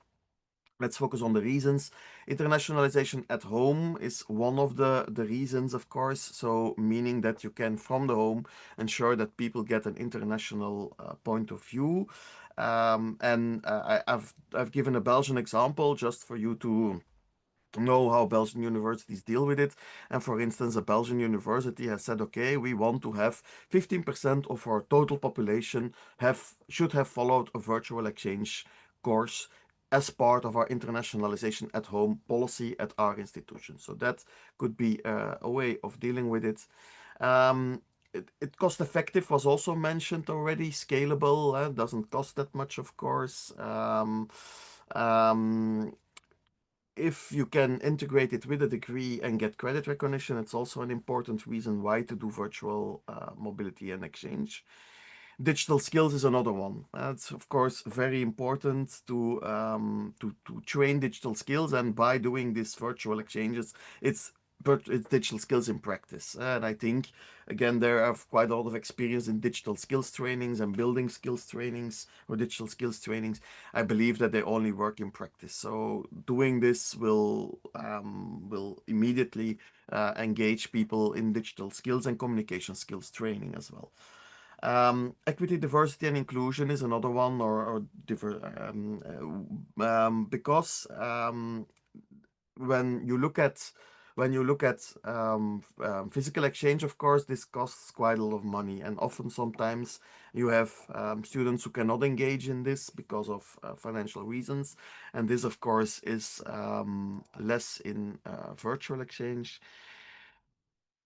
let's focus on the reasons. Internationalization at home is one of the reasons, of course. So meaning that you can, from the home, ensure that people get an international point of view. And I've given a Belgian example just for you to know how Belgian universities deal with it. And for instance, a Belgian university has said, okay, we want to have 15% of our total population should have followed a virtual exchange course as part of our internationalization at home policy at our institution. So that could be a way of dealing with it. Cost effective was also mentioned already. Scalable, doesn't cost that much, of course. If you can integrate it with a degree and get credit recognition, it's also an important reason why to do virtual mobility and exchange. Digital skills is another one. It's of course very important to train digital skills, and by doing these virtual exchanges, it's digital skills in practice. And I think, again, there I have quite a lot of experience in digital skills trainings and building skills trainings or digital skills trainings. I believe that they only work in practice. So doing this will immediately engage people in digital skills and communication skills training as well. Equity, diversity, and inclusion is another one, or different, because when when you look at physical exchange, of course, this costs quite a lot of money, and often sometimes you have students who cannot engage in this because of financial reasons, and this, of course, is less in virtual exchange.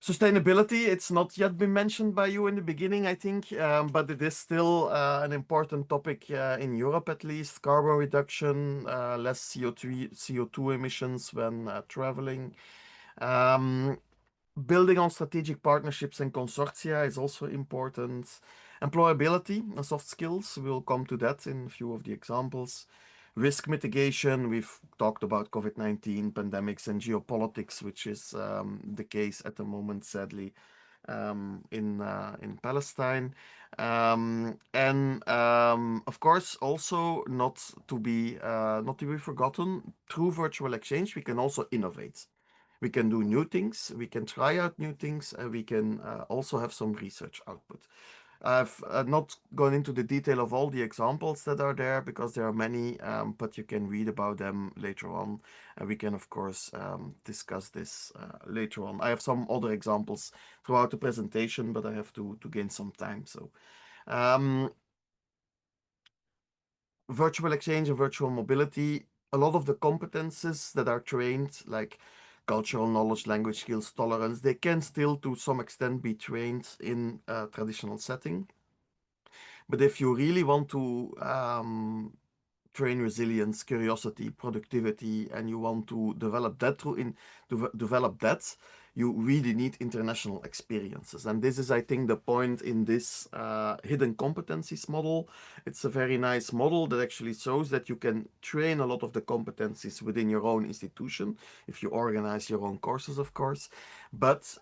Sustainability, it's not yet been mentioned by you in the beginning, I think, but it is still an important topic in Europe, at least. Carbon reduction, less CO2 emissions when traveling. Building on strategic partnerships and consortia is also important. Employability and soft skills, we'll come to that in a few of the examples. Risk mitigation, we've talked about COVID-19, pandemics, and geopolitics, which is the case at the moment, sadly, in Palestine. Of course, also not to be forgotten, through virtual exchange, we can also innovate. We can do new things, we can try out new things, and we can also have some research output. I've not gone into the detail of all the examples that are there because there are many, but you can read about them later on, and we can, of course, discuss this later on. I have some other examples throughout the presentation, but I have to gain some time. So, virtual exchange and virtual mobility, a lot of the competences that are trained, like cultural knowledge, language skills, tolerance, they can still to some extent be trained in a traditional setting. But if you really want to train resilience, curiosity, productivity, and you want to develop that, you really need international experiences. And this is, I think, the point in this hidden competencies model. It's a very nice model that actually shows that you can train a lot of the competencies within your own institution, if you organize your own courses, of course. But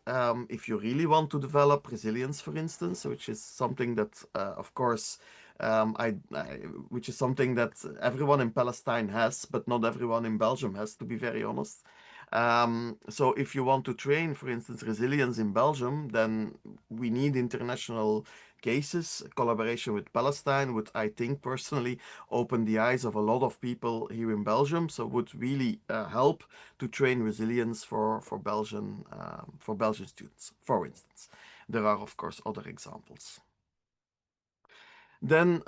if you really want to develop resilience, for instance, which is something that, of course, which is something that everyone in Palestine has, but not everyone in Belgium has, to be very honest. So if you want to train, for instance, resilience in Belgium, then we need international cases. Collaboration with Palestine would, I think, personally open the eyes of a lot of people here in Belgium. So would really help to train resilience for Belgian students, for instance. There are, of course, other examples. Then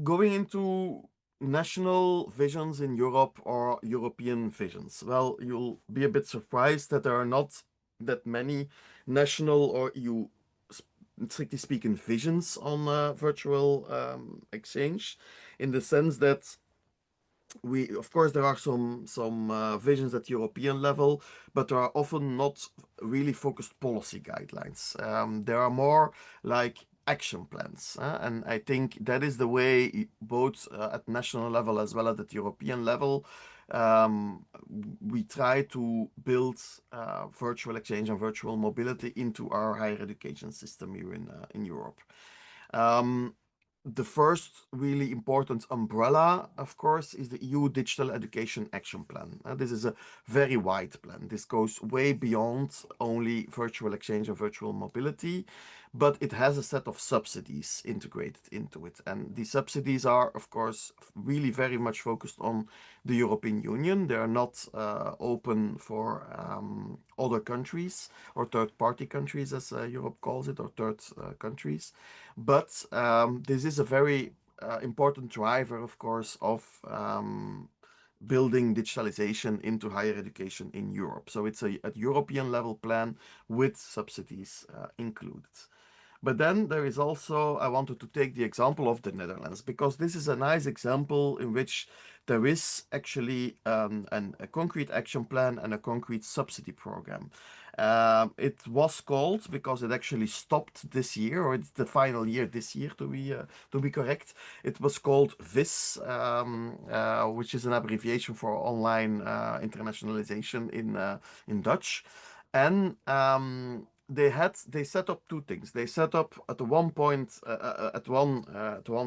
going into national visions in Europe or European visions. Well, you'll be a bit surprised that there are not that many national or EU, strictly speaking, visions on virtual exchange, in the sense that of course, there are some visions at European level, but there are often not really focused policy guidelines. There are more like action plans, and I think that is the way, both at national level as well as at European level, we try to build virtual exchange and virtual mobility into our higher education system here in Europe. The first really important umbrella, of course, is the EU Digital Education Action Plan. This is a very wide plan. This goes way beyond only virtual exchange and virtual mobility, but it has a set of subsidies integrated into it. And these subsidies are, of course, really very much focused on the European Union. They are not open for other countries or third-party countries, as Europe calls it, or third countries. But this is a very important driver, of course, of building digitalization into higher education in Europe. So it's a European level plan with subsidies included. But then there is also, I wanted to take the example of the Netherlands, because this is a nice example in which there is actually a concrete action plan and a concrete subsidy program. It was called, because it actually stopped this year, or it's the final year this year to be correct. It was called VIS, which is an abbreviation for Online Internationalization in Dutch. And they set up two things. They set up at one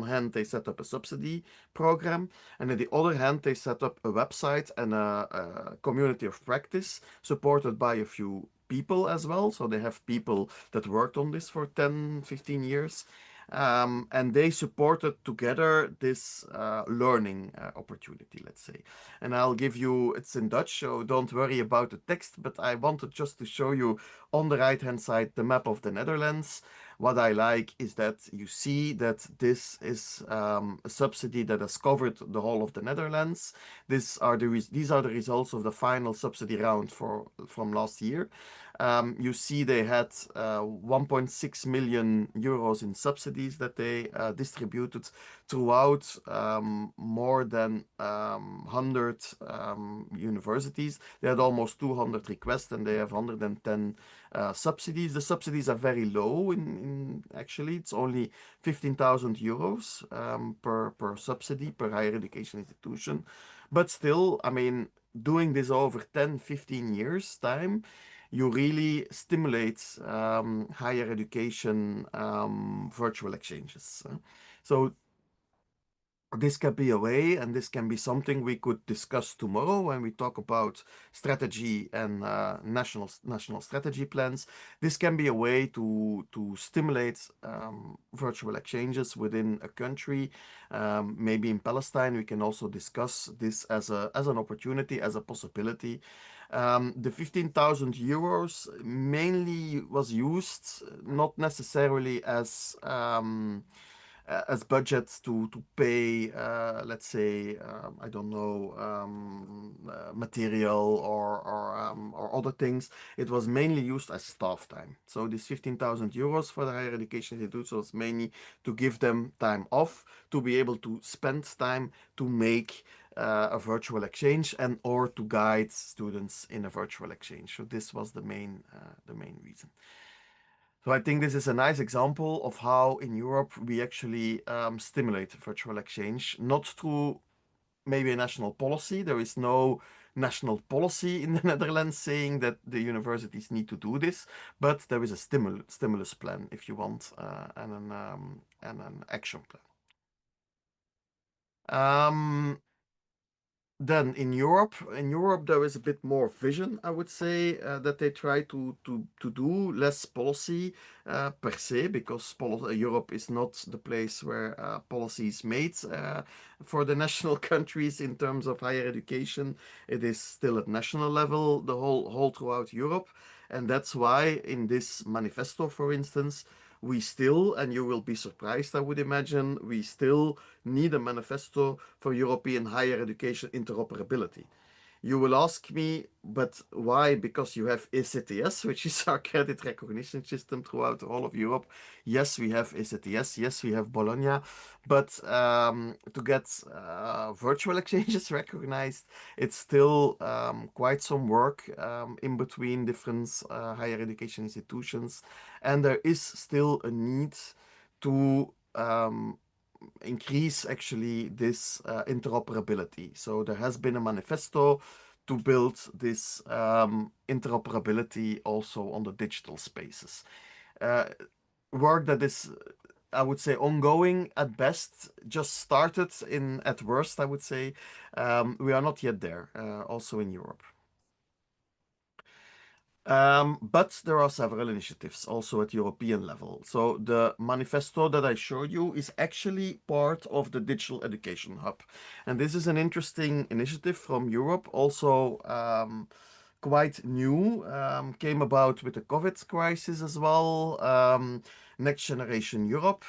hand they set up a subsidy program, and on the other hand they set up a website and a community of practice supported by a few people as well. So they have people that worked on this for 10-15 years. And they supported together this learning opportunity, let's say. And I'll give you, it's in Dutch, so don't worry about the text, but I wanted just to show you on the right-hand side the map of the Netherlands. What I like is that you see that this is a subsidy that has covered the whole of the Netherlands. These are the results of the final subsidy round from last year. You see they had 1.6 million euros in subsidies that they distributed throughout more than 100 universities. They had almost 200 requests and they have 110 subsidies. The subsidies are very low actually. It's only 15,000 euros per subsidy, per higher education institution. But still, I mean, doing this over 10, 15 years time, you really stimulate higher education virtual exchanges. So this can be a way, and this can be something we could discuss tomorrow when we talk about strategy and national strategy plans. This can be a way to stimulate virtual exchanges within a country. Maybe in Palestine, we can also discuss this as an opportunity, as a possibility. The 15,000 euros mainly was used not necessarily as budgets to pay, let's say, I don't know, material or other things. It was mainly used as staff time. So this 15,000 euros for the higher education institutes was mainly to give them time off, to be able to spend time to make a virtual exchange and or to guide students in a virtual exchange. So this was the main reason. So I think this is a nice example of how in Europe we actually stimulate virtual exchange, not through maybe a national policy. There is no national policy in the Netherlands saying that the universities need to do this, but there is a stimulus plan, if you want, and an action plan. Then in Europe there is a bit more vision, I would say, that they try to do less policy per se, because Europe is not the place where policy is made for the national countries in terms of higher education. It is still at national level, the whole throughout Europe, and that's why in this manifesto, for instance, we still, and you will be surprised, I would imagine, we still need a manifesto for European higher education interoperability. You will ask me, but why? Because you have ECTS, which is our credit recognition system throughout all of Europe. Yes, we have ECTS. Yes, we have Bologna. But to get virtual exchanges recognized, it's still quite some work in between different higher education institutions. And there is still a need to increase actually this interoperability. So there has been a manifesto to build this interoperability also on the digital spaces. Work that is, I would say, ongoing at best, just started at worst, I would say. We are not yet there, also in Europe. But there are several initiatives also at European level. So the manifesto that I showed you is actually part of the Digital Education Hub. And this is an interesting initiative from Europe, also quite new, came about with the COVID crisis as well. Next Generation Europe,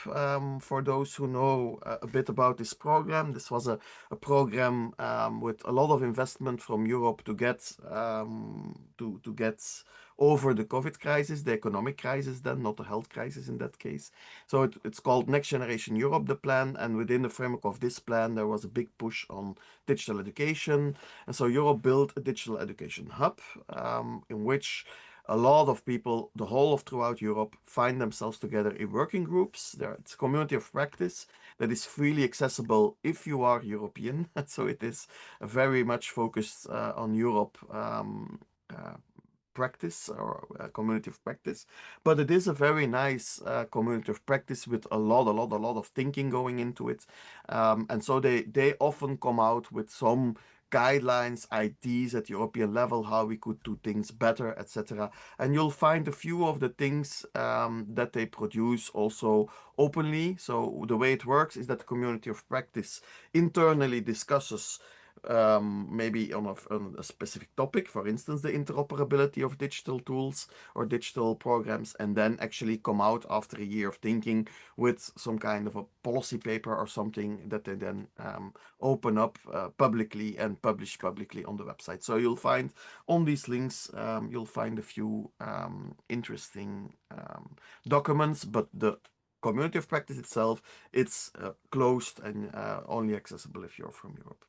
for those who know a bit about this program. This was a program with a lot of investment from Europe to get to get over the COVID crisis, the economic crisis then, not the health crisis in that case. So it's called Next Generation Europe, the plan, and within the framework of this plan there was a big push on digital education. And so Europe built a digital education hub in which a lot of people, the whole of throughout Europe, find themselves together in working groups. It's a community of practice that is freely accessible if you are European. So it is very much focused on Europe practice or community of practice, but it is a very nice community of practice with a lot of thinking going into it, and so they often come out with some guidelines, ideas at European level, how we could do things better, etc. And you'll find a few of the things that they produce also openly. So the way it works is that the community of practice internally discusses maybe on a specific topic, for instance, the interoperability of digital tools or digital programs, and then actually come out after a year of thinking with some kind of a policy paper or something that they then open up publicly and publish publicly on the website. So you'll find on these links, you'll find a few interesting documents, but the community of practice itself, it's closed and only accessible if you're from Europe.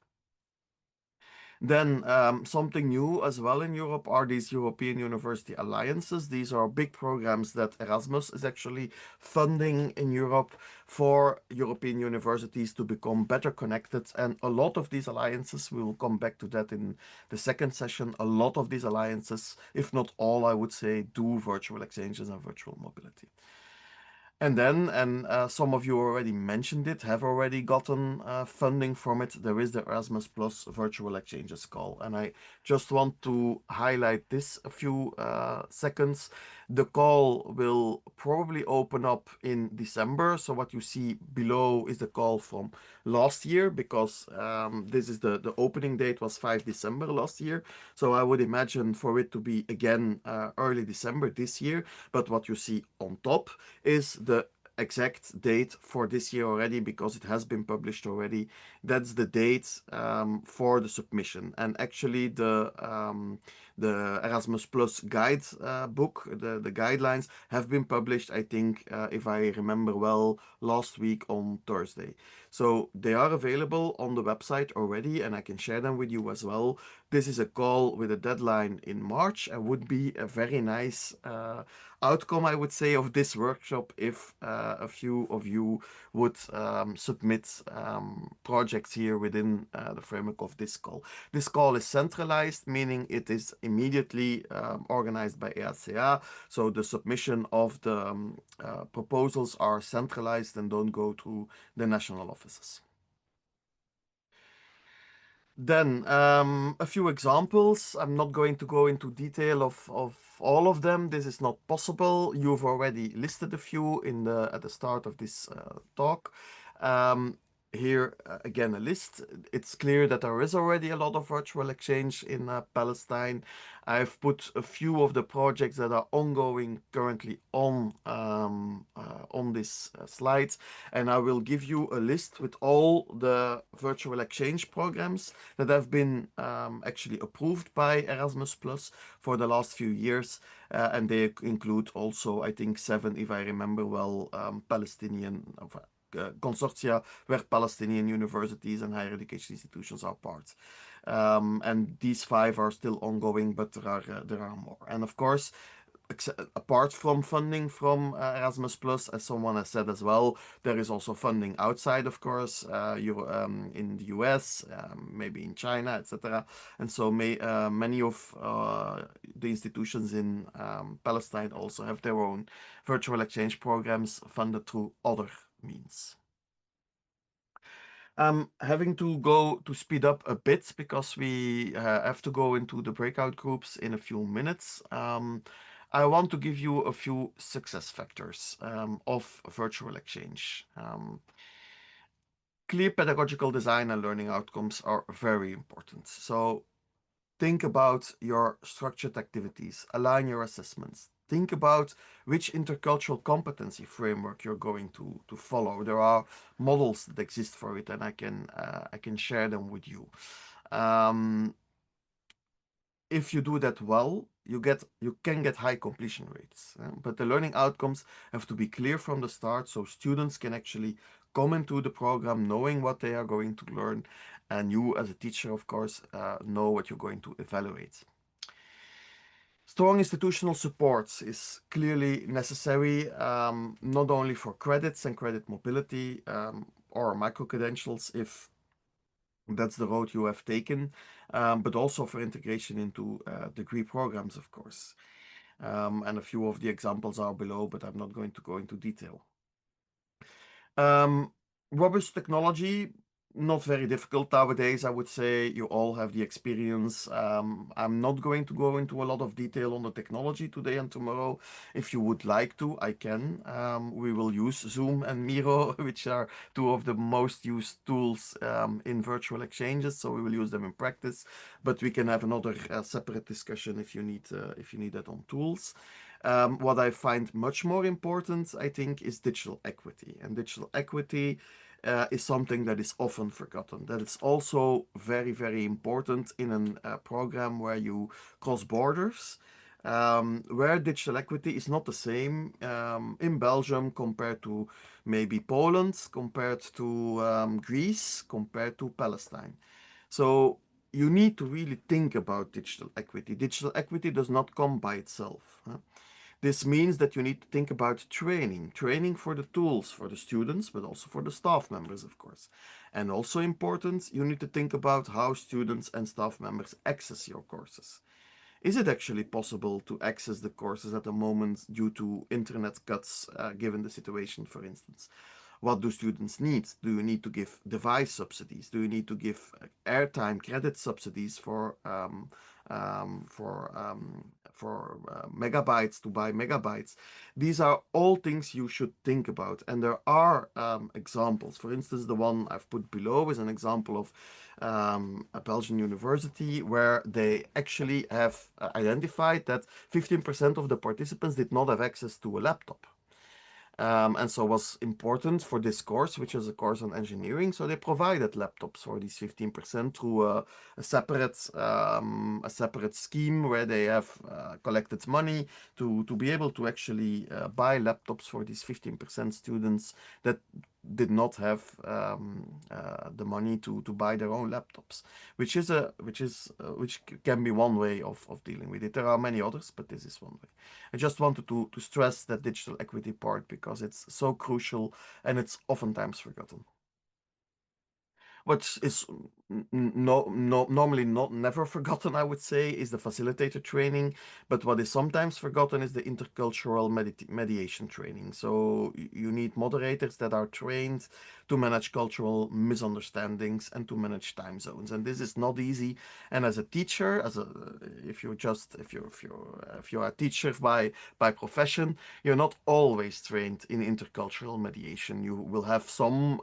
Then something new as well in Europe are these European University Alliances. These are big programs that Erasmus is actually funding in Europe for European universities to become better connected. And a lot of these alliances, we will come back to that in the second session, a lot of these alliances, if not all, I would say, do virtual exchanges and virtual mobility. And then, some of you already mentioned it, have already gotten funding from it. There is the Erasmus Plus Virtual Exchanges call. And I just want to highlight this a few seconds. The call will probably open up in December. So what you see below is the call from last year, because this is the opening date was 5 December last year. So I would imagine for it to be again early December this year. But what you see on top is the exact date for this year already, because it has been published already. That's the date for the submission. And actually the Erasmus Plus guide book, the guidelines have been published, I think, if I remember well, last week on Thursday. So they are available on the website already, and I can share them with you as well. This is a call with a deadline in March, and would be a very nice outcome, I would say, of this workshop if a few of you would submit projects here within the framework of this call. This call is centralized, meaning it is immediately organized by EACA. So the submission of the proposals are centralized and don't go to the national offices. Then a few examples. I'm not going to go into detail of all of them. This is not possible. You've already listed a few at the start of this talk. Here again a list. It's clear that there is already a lot of virtual exchange in Palestine. I've put a few of the projects that are ongoing currently on this slide, and I will give you a list with all the virtual exchange programs that have been actually approved by Erasmus Plus for the last few years, and they include also, I think, 7, if I remember well, Palestinian consortia where Palestinian universities and higher education institutions are part. And these 5 are still ongoing, but there are more. And of course, apart from funding from Erasmus Plus, as someone has said as well, there is also funding outside, of course, in the US, maybe in China, etc. And so many of the institutions in Palestine also have their own virtual exchange programs funded through other means. Having to go to speed up a bit because we have to go into the breakout groups in a few minutes. I want to give you a few success factors of virtual exchange. Clear pedagogical design and learning outcomes are very important. So think about your structured activities, align your assessments. Think about which intercultural competency framework you're going to follow. There are models that exist for it, and I can share them with you. If you do that well, you can get high completion rates. But the learning outcomes have to be clear from the start, so students can actually come into the program knowing what they are going to learn, and you as a teacher, of course, know what you're going to evaluate. Strong institutional support is clearly necessary, not only for credits and credit mobility or micro-credentials if that's the road you have taken, but also for integration into degree programs, of course. And a few of the examples are below, but I'm not going to go into detail. Robust technology not very difficult nowadays. I would say you all have the experience. I'm not going to go into a lot of detail on the technology today and tomorrow. If you would like to, I can. We will use Zoom and Miro, which are two of the most used tools in virtual exchanges. So we will use them in practice, but we can have another separate discussion if you need that on tools. What I find much more important, I think, is digital equity. And digital equity is something that is often forgotten. That is also very, very important in a program where you cross borders, where digital equity is not the same in Belgium compared to maybe Poland, compared to Greece, compared to Palestine. So you need to really think about digital equity. Digital equity does not come by itself. This means that you need to think about training for the tools, for the students, but also for the staff members, of course. And also important, you need to think about how students and staff members access your courses. Is it actually possible to access the courses at the moment due to internet cuts, given the situation, for instance? What do students need? Do you need to give device subsidies? Do you need to give airtime credit subsidies for megabytes, to buy megabytes? These are all things you should think about. And there are examples. For instance, the one I've put below is an example of a Belgian university where they actually have identified that 15% of the participants did not have access to a laptop. And so was important for this course, which is a course on engineering. So they provided laptops for these 15% through a separate scheme where they have collected money to be able to actually buy laptops for these 15% students that did not have the money to buy their own laptops, which can be one way of dealing with it. There are many others, but this is one way. I just wanted to stress that digital equity part because it's so crucial and it's oftentimes forgotten. What is normally never forgotten, I would say, is the facilitator training. But what is sometimes forgotten is the intercultural mediation training. So you need moderators that are trained to manage cultural misunderstandings and to manage time zones. And this is not easy. And as a teacher, if you're a teacher by profession, you're not always trained in intercultural mediation. You will have some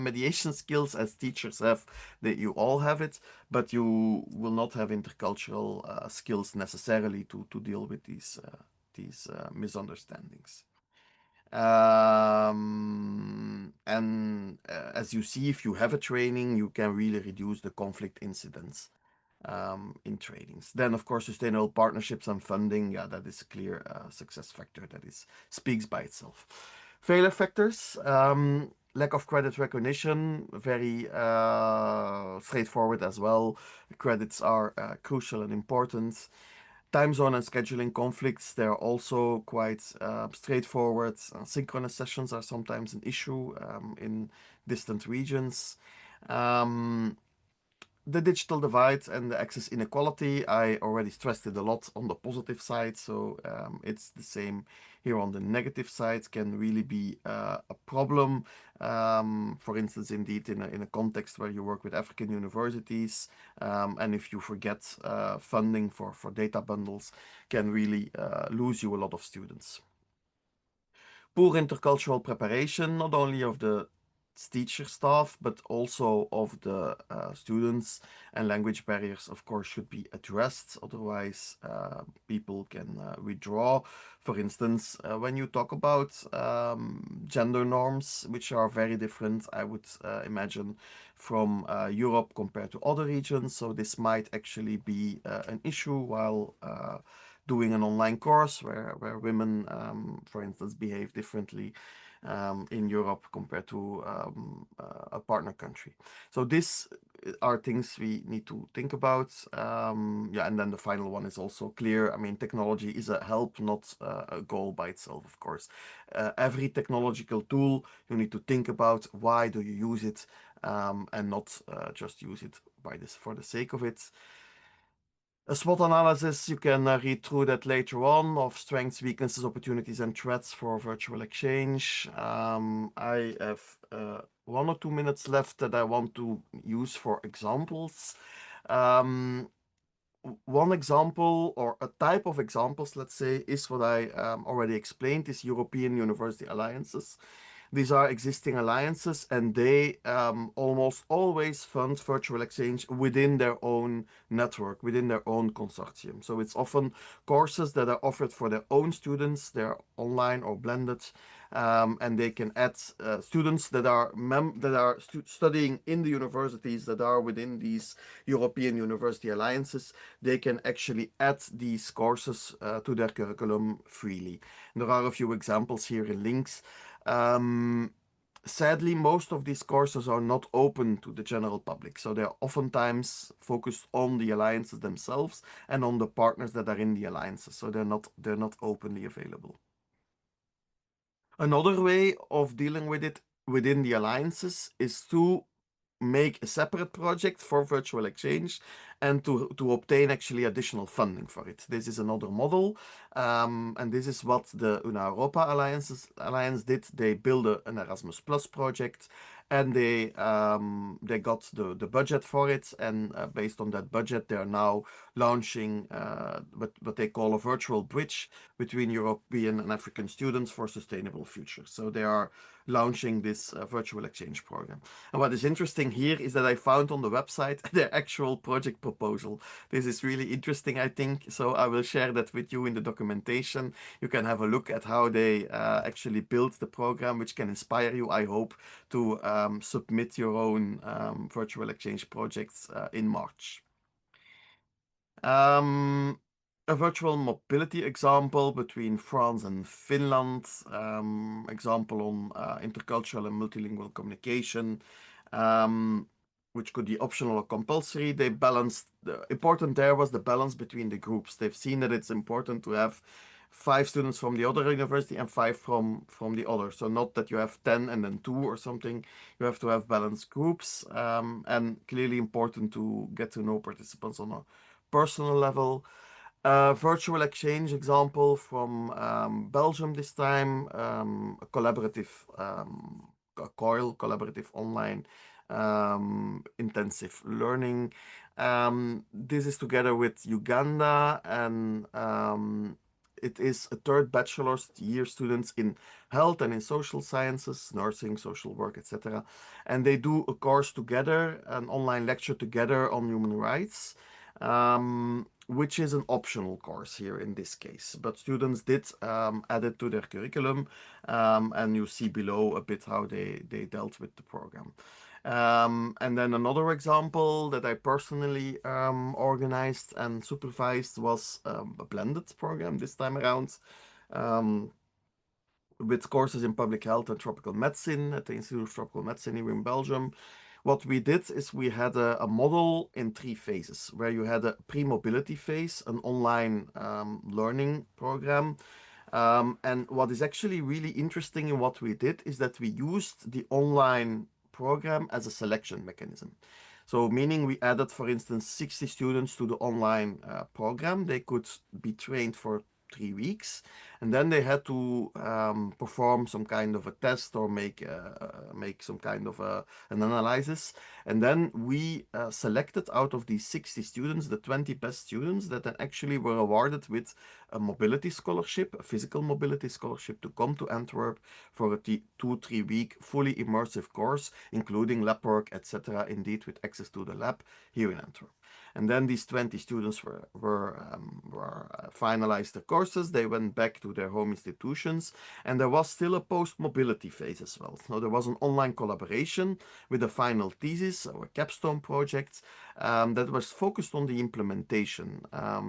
mediation skills as teachers have, that you all have it, but you will not have intercultural skills necessarily to deal with these misunderstandings. As you see, if you have a training, you can really reduce the conflict incidents in trainings. Then, of course, sustainable partnerships and funding, yeah, that is a clear success factor that speaks by itself. Failure factors, lack of credit recognition, very straightforward as well. Credits are crucial and important. Time zone and scheduling conflicts, they're also quite straightforward. Synchronous sessions are sometimes an issue in distant regions. The digital divide and the access inequality, I already stressed it a lot on the positive side, so it's the same here on the negative side. Can really be a problem. For instance, indeed, in a context where you work with African universities, and if you forget funding for data bundles, can really lose you a lot of students. Poor intercultural preparation, not only of the teacher staff, but also of the students, and language barriers, of course, should be addressed. Otherwise, people can withdraw. For instance, when you talk about gender norms, which are very different, I would imagine, from Europe compared to other regions. So this might actually be an issue while doing an online course where women, for instance, behave differently in Europe compared to a partner country. So these are things we need to think about. Yeah, and then the final one is also clear. I mean, technology is a help, not a goal by itself, of course. Every technological tool, you need to think about why do you use it, and not just use it for the sake of it. A SWOT analysis, you can read through that later on, of strengths, weaknesses, opportunities, and threats for virtual exchange. I have 1 or 2 minutes left that I want to use for examples. One example or a type of examples, let's say, is what I already explained, is European University Alliances. These are existing alliances, and they almost always fund virtual exchange within their own network, within their own consortium. So it's often courses that are offered for their own students. They're online or blended, and they can add students that are studying in the universities that are within these European University Alliances. They can actually add these courses to their curriculum freely. And there are a few examples here in links. Sadly, most of these courses are not open to the general public, so they're oftentimes focused on the alliances themselves and on the partners that are in the alliances, so they're not openly available. Another way of dealing with it within the alliances is to make a separate project for virtual exchange and to obtain actually additional funding for it. This is another model, and this is what the Una Europa Alliance did. They built an Erasmus Plus project, and they got the budget for it, and based on that budget, they are now launching what they call a virtual bridge between European and African students for sustainable future. So they are launching this virtual exchange program. And what is interesting here is that I found on the website their actual project proposal. This is really interesting, I think. So I will share that with you in the documentation. You can have a look at how they actually built the program, which can inspire you, I hope, to submit your own virtual exchange projects in March. A virtual mobility example between France and Finland, example on intercultural and multilingual communication, which could be optional or compulsory. They balanced, important there was the balance between the groups. They've seen that it's important to have 5 students from the other university and 5 from the other. So not that you have 10 and then 2 or something. You have to have balanced groups, and clearly important to get to know participants on a personal level. Virtual exchange example from Belgium this time, a collaborative COIL, collaborative online intensive learning. This is together with Uganda, and it is a 3rd bachelor's year students in health and in social sciences, nursing, social work, etc. And they do a course together, an online lecture together on human rights, which is an optional course here in this case. But students did add it to their curriculum, and you see below a bit how they dealt with the program. And then another example that I personally organized and supervised was a blended program this time around, with courses in public health and tropical medicine at the Institute of Tropical Medicine here in Belgium. What we did is we had a model in 3 phases, where you had a pre-mobility phase, an online learning program. And what is actually really interesting in what we did is that we used the online program as a selection mechanism. So meaning we added, for instance, 60 students to the online program. They could be trained for 3 weeks, and then they had to perform some kind of a test or make some kind of an analysis. And then we selected out of these 60 students the 20 best students that then actually were awarded with a mobility scholarship, a physical mobility scholarship, to come to Antwerp for a 2-3 week fully immersive course, including lab work, etc., indeed with access to the lab here in Antwerp. And then these 20 students were finalized the courses. They went back to their home institutions, and there was still a post-mobility phase as well. So there was an online collaboration with a final thesis or a capstone project that was focused on the implementation.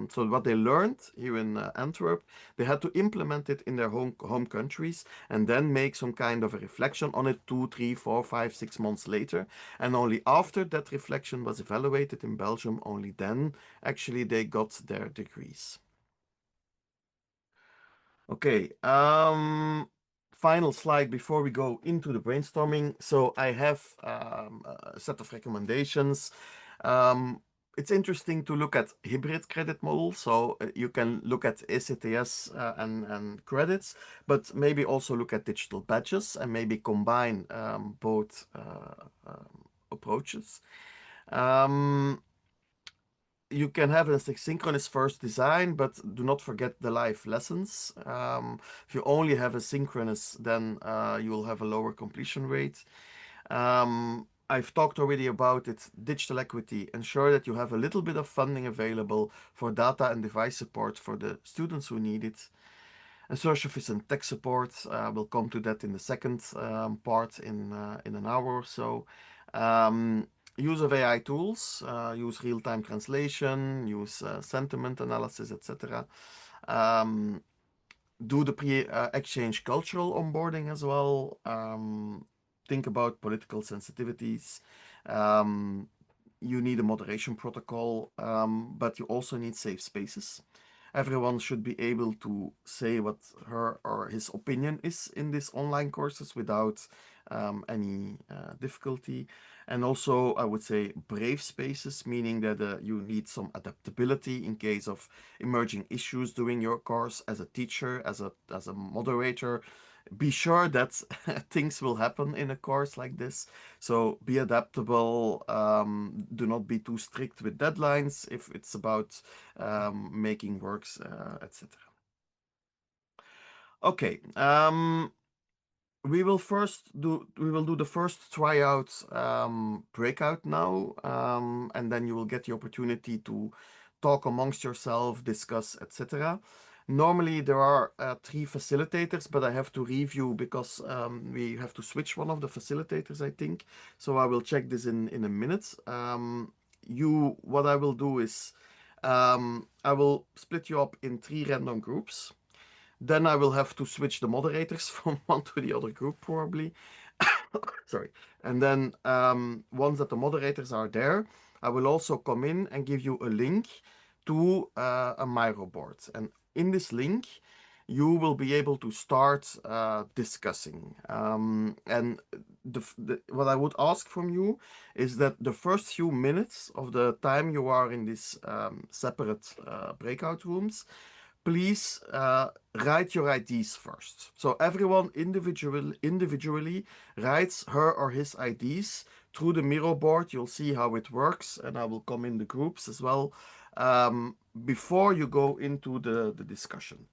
So what they learned here in Antwerp, they had to implement it in their home countries and then make some kind of a reflection on it 2, 3, 4, 5, 6 months later. And only after that reflection was evaluated in Belgium, only then actually they got their degrees. Okay, final slide before we go into the brainstorming. So I have a set of recommendations. it's interesting to look at hybrid credit models. So you can look at ECTS and credits, but maybe also look at digital badges and maybe combine both approaches. You can have a synchronous first design, but do not forget the live lessons. If you only have a synchronous, then you will have a lower completion rate. I've talked already about it. Digital equity. Ensure that you have a little bit of funding available for data and device support for the students who need it. And search office and tech support. We'll come to that in the second part in an hour or so. Use of AI tools, use real-time translation, use sentiment analysis, etc. Do the pre-exchange cultural onboarding as well. Think about political sensitivities. You need a moderation protocol, but you also need safe spaces. Everyone should be able to say what her or his opinion is in these online courses without any difficulty. And also, I would say brave spaces, meaning that you need some adaptability in case of emerging issues during your course as a teacher, as a moderator. Be sure that things will happen in a course like this. So be adaptable. Do not be too strict with deadlines if it's about making works, etc. Okay. We will do the first tryout breakout now, and then you will get the opportunity to talk amongst yourself, discuss, etc. Normally there are 3 facilitators, but I have to review because we have to switch one of the facilitators, I think. So I will check this in a minute. What I will do is I will split you up in 3 random groups. Then I will have to switch the moderators from one to the other group probably. Sorry. And then once that the moderators are there, I will also come in and give you a link to a Miro board. And in this link, you will be able to start discussing. And what I would ask from you is that the first few minutes of the time you are in these separate breakout rooms, please write your IDs first. So everyone individually writes her or his IDs through the Miro board. You'll see how it works, and I will come in the groups as well before you go into the discussion.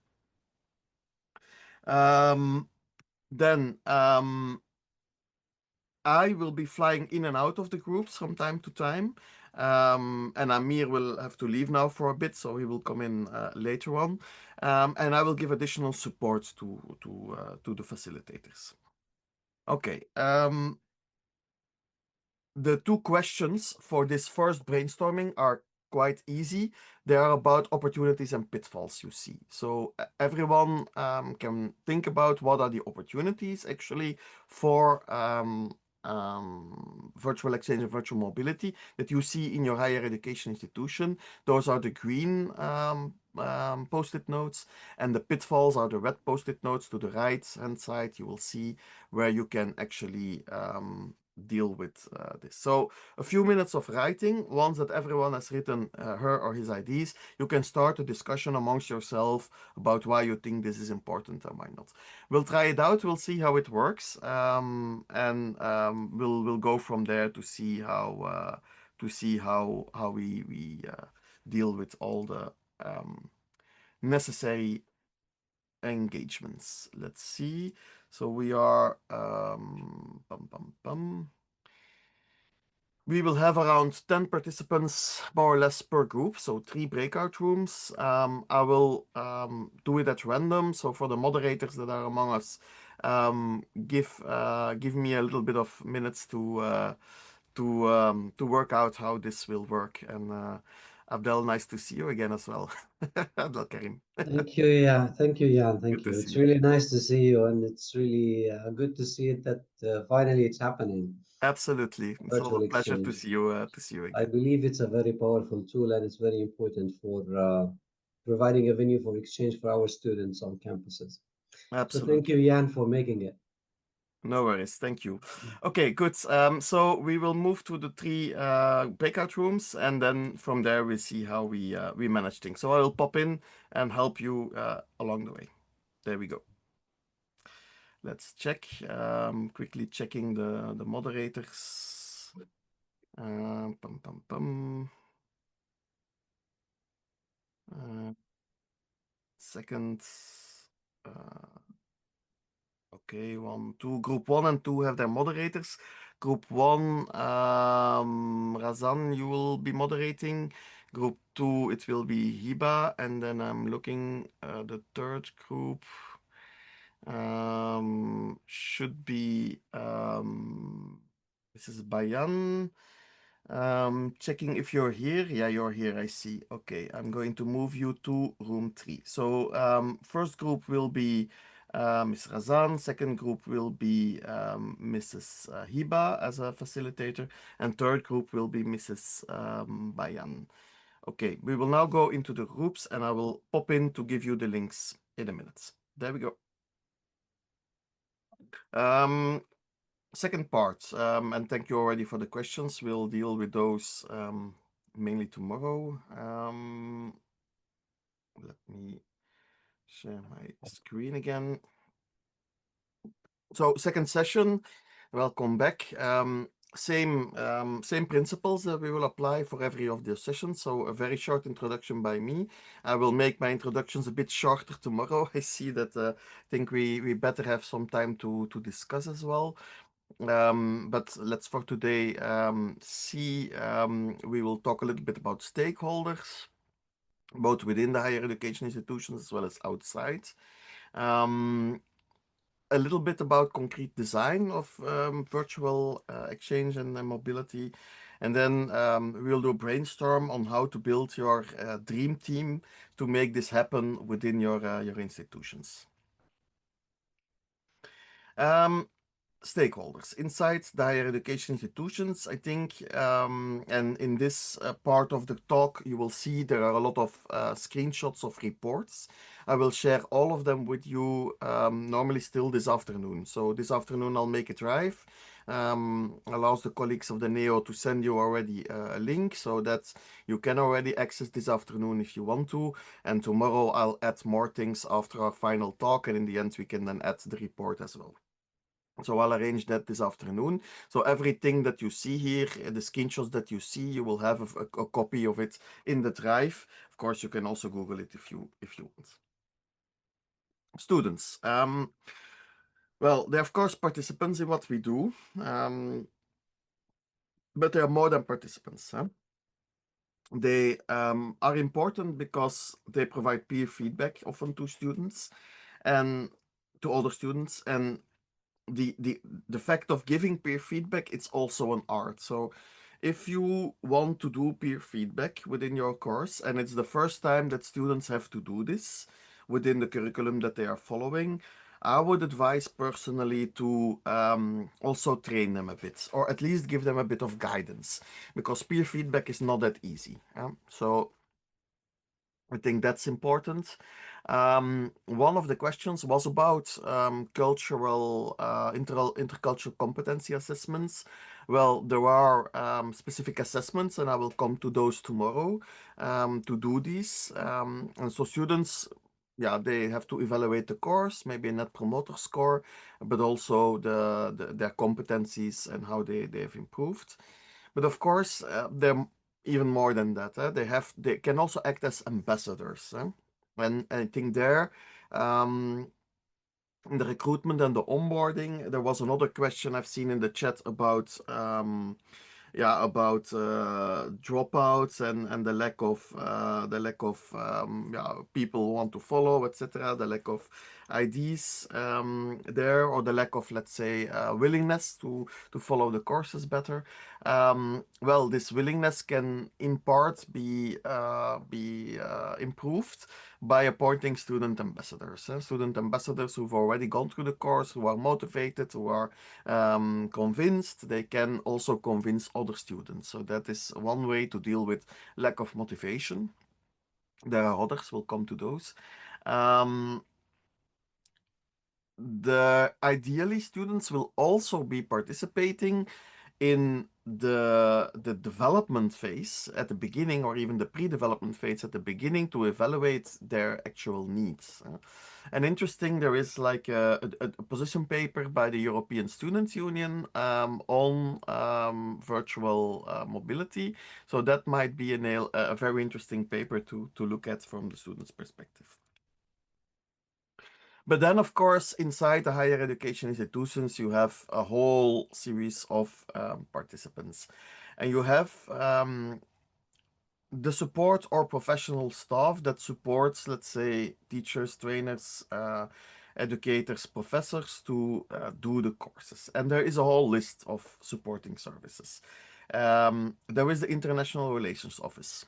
Then I will be flying in and out of the groups from time to time. And Amir will have to leave now for a bit, so he will come in later on. And I will give additional support to the facilitators. Okay. The 2 questions for this first brainstorming are quite easy. They are about opportunities and pitfalls you see. So everyone can think about what are the opportunities actually for virtual exchange and virtual mobility that you see in your higher education institution. Those are the green post-it notes, and the pitfalls are the red post-it notes. To the right hand side you will see where you can actually deal with this. So a few minutes of writing. Once that everyone has written her or his IDs, you can start a discussion amongst yourself about why you think this is important and why not. We'll try it out. We'll see how it works, and we'll go from there to see how we deal with all the necessary engagements. Let's see. So we are we will have around 10 participants more or less per group, so 3 breakout rooms. I will do it at random. So for the moderators that are among us, give me a little bit of minutes to work out how this will work. And Abdel, nice to see you again as well. Abdel Karim. Thank you, yeah. Thank you, Jan. Thank Good to you. see It's you. really nice to see you, and it's really good to see it that finally it's happening. Absolutely. It's a Virtual pleasure to exchange. see you I again. believe it's a very powerful tool, and it's very important for providing a venue for exchange for our students on campuses. So thank Absolutely. you, Jan, for making it. No worries, thank you. Okay, good. So we will move to the 3 breakout rooms, and then from there we see how we manage things. So I will pop in and help you along the way. There we go. Let's check. Quickly checking the moderators. Pum, pum, pum. Second. Okay, 1, 2. Group 1 and 2 have their moderators. Group 1, Razan, you will be moderating. Group 2, it will be Hiba. And then I'm looking the third group. Should be this is Bayan. Checking if you're here. Yeah, you're here, I see. Okay, I'm going to move you to room 3. So first group will be Ms. Razan. Second group will be Mrs. Hiba as a facilitator. And third group will be Mrs. Bayan. Okay, we will now go into the groups and I will pop in to give you the links in a minute. There we go. Second part, and thank you already for the questions. We'll deal with those mainly tomorrow. Let me share my screen again. So second session, welcome back. Same principles that we will apply for every of the sessions. So a very short introduction by me. I will make my introductions a bit shorter tomorrow. I see that I think we better have some time to discuss as well. But let's for today see, we will talk a little bit about stakeholders, both within the higher education institutions as well as outside. A little bit about concrete design of virtual exchange and mobility. And then we'll do a brainstorm on how to build your dream team to make this happen within your institutions. Stakeholders inside the higher education institutions, I think, and in this part of the talk, you will see there are a lot of screenshots of reports. I will share all of them with you normally still this afternoon. So this afternoon I'll make it live. Allows the colleagues of the NEO to send you already a link so that you can already access this afternoon if you want to. And tomorrow I'll add more things after our final talk, and in the end we can then add the report as well. So I'll arrange that this afternoon. So everything that you see here, the screenshots that you see, you will have a copy of it in the drive. Of course, you can also Google it if you want. Students. Well, they're of course participants in what we do, but they are more than participants. Huh? They are important because they provide peer feedback often to students and to other students, and the fact of giving peer feedback, it's also an art. So if you want to do peer feedback within your course, and it's the first time that students have to do this within the curriculum that they are following, I would advise personally to also train them a bit, or at least give them a bit of guidance, because peer feedback is not that easy. So I think that's important. One of the questions was about cultural, intercultural competency assessments. Well, there are specific assessments, and I will come to those tomorrow to do these. And so students, yeah, they have to evaluate the course, maybe a net promoter score, but also their competencies and how they have improved. But of course, they're even more than that. They can also act as ambassadors. And I think there, in the recruitment and the onboarding, there was another question I've seen in the chat about dropouts and the lack of people who want to follow, etc. The lack of IDs there, or the lack of, let's say, willingness to follow the courses better. Well, this willingness can in part be improved by appointing student ambassadors. Student ambassadors who've already gone through the course, who are motivated, who are convinced. They can also convince other students. So that is one way to deal with lack of motivation. There are others, we'll come to those. ideally students will also be participating in the development phase at the beginning, or even the pre-development phase at the beginning, to evaluate their actual needs. And interesting, there is like a position paper by the European Students' Union on virtual mobility. So that might be a very interesting paper to look at from the students' perspective. But then, of course, inside the higher education institutions, you have a whole series of participants. And you have the support or professional staff that supports, let's say, teachers, trainers, educators, professors to do the courses. And there is a whole list of supporting services. There is the International Relations Office.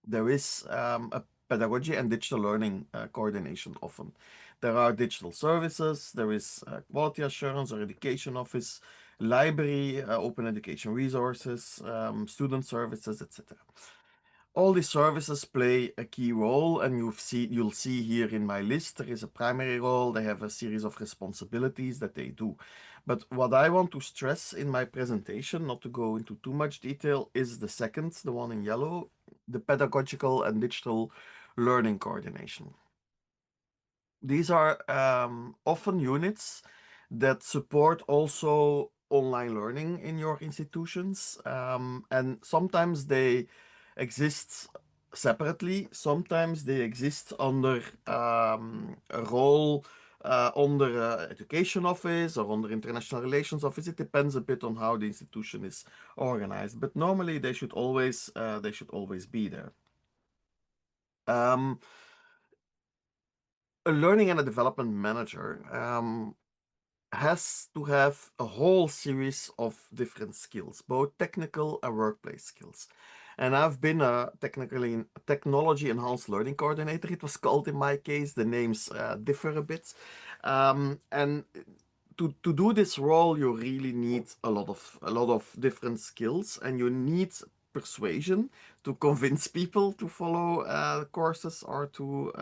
There is a pedagogy and digital learning coordination often. There are digital services, there is quality assurance or education office, library, open education resources, student services, etc. All these services play a key role, and you'll see here in my list, there is a primary role, they have a series of responsibilities that they do. But what I want to stress in my presentation, not to go into too much detail, is the second, the one in yellow, the pedagogical and digital learning coordination. These are often units that support also online learning in your institutions, and sometimes they exist separately, sometimes they exist under a role under education office or under international relations office. It depends a bit on how the institution is organized, but normally they should always be there. A learning and a development manager has to have a whole series of different skills, both technical and workplace skills. And I've been a technology enhanced learning coordinator, it was called in my case. The names differ a bit. And to do this role, you really need a lot of different skills, and you need persuasion to convince people to follow courses or to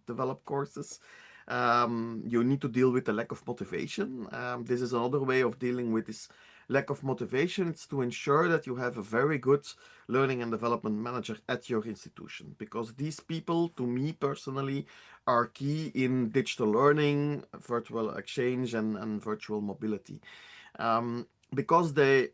develop courses. You need to deal with the lack of motivation. This is another way of dealing with this lack of motivation. It's to ensure that you have a very good learning and development manager at your institution, because these people, to me personally, are key in digital learning, virtual exchange, and virtual mobility. Because they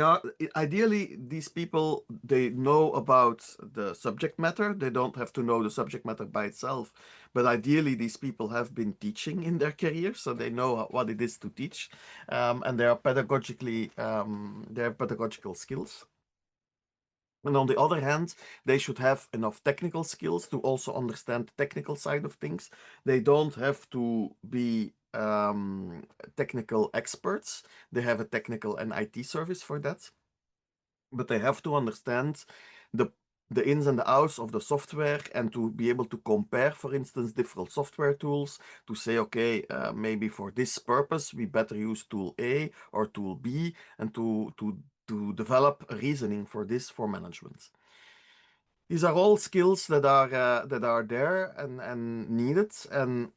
are ideally, these people, they know about the subject matter. They don't have to know the subject matter by itself, but ideally these people have been teaching in their career, so they know what it is to teach, and they are they have pedagogical skills. And on the other hand, they should have enough technical skills to also understand the technical side of things. They don't have to be technical experts. They have a technical and IT service for that. But they have to understand the ins and the outs of the software, and to be able to compare, for instance, different software tools, to say, okay, maybe for this purpose, we better use tool A or tool B, and to develop reasoning for this for management. These are all skills that are there and needed. And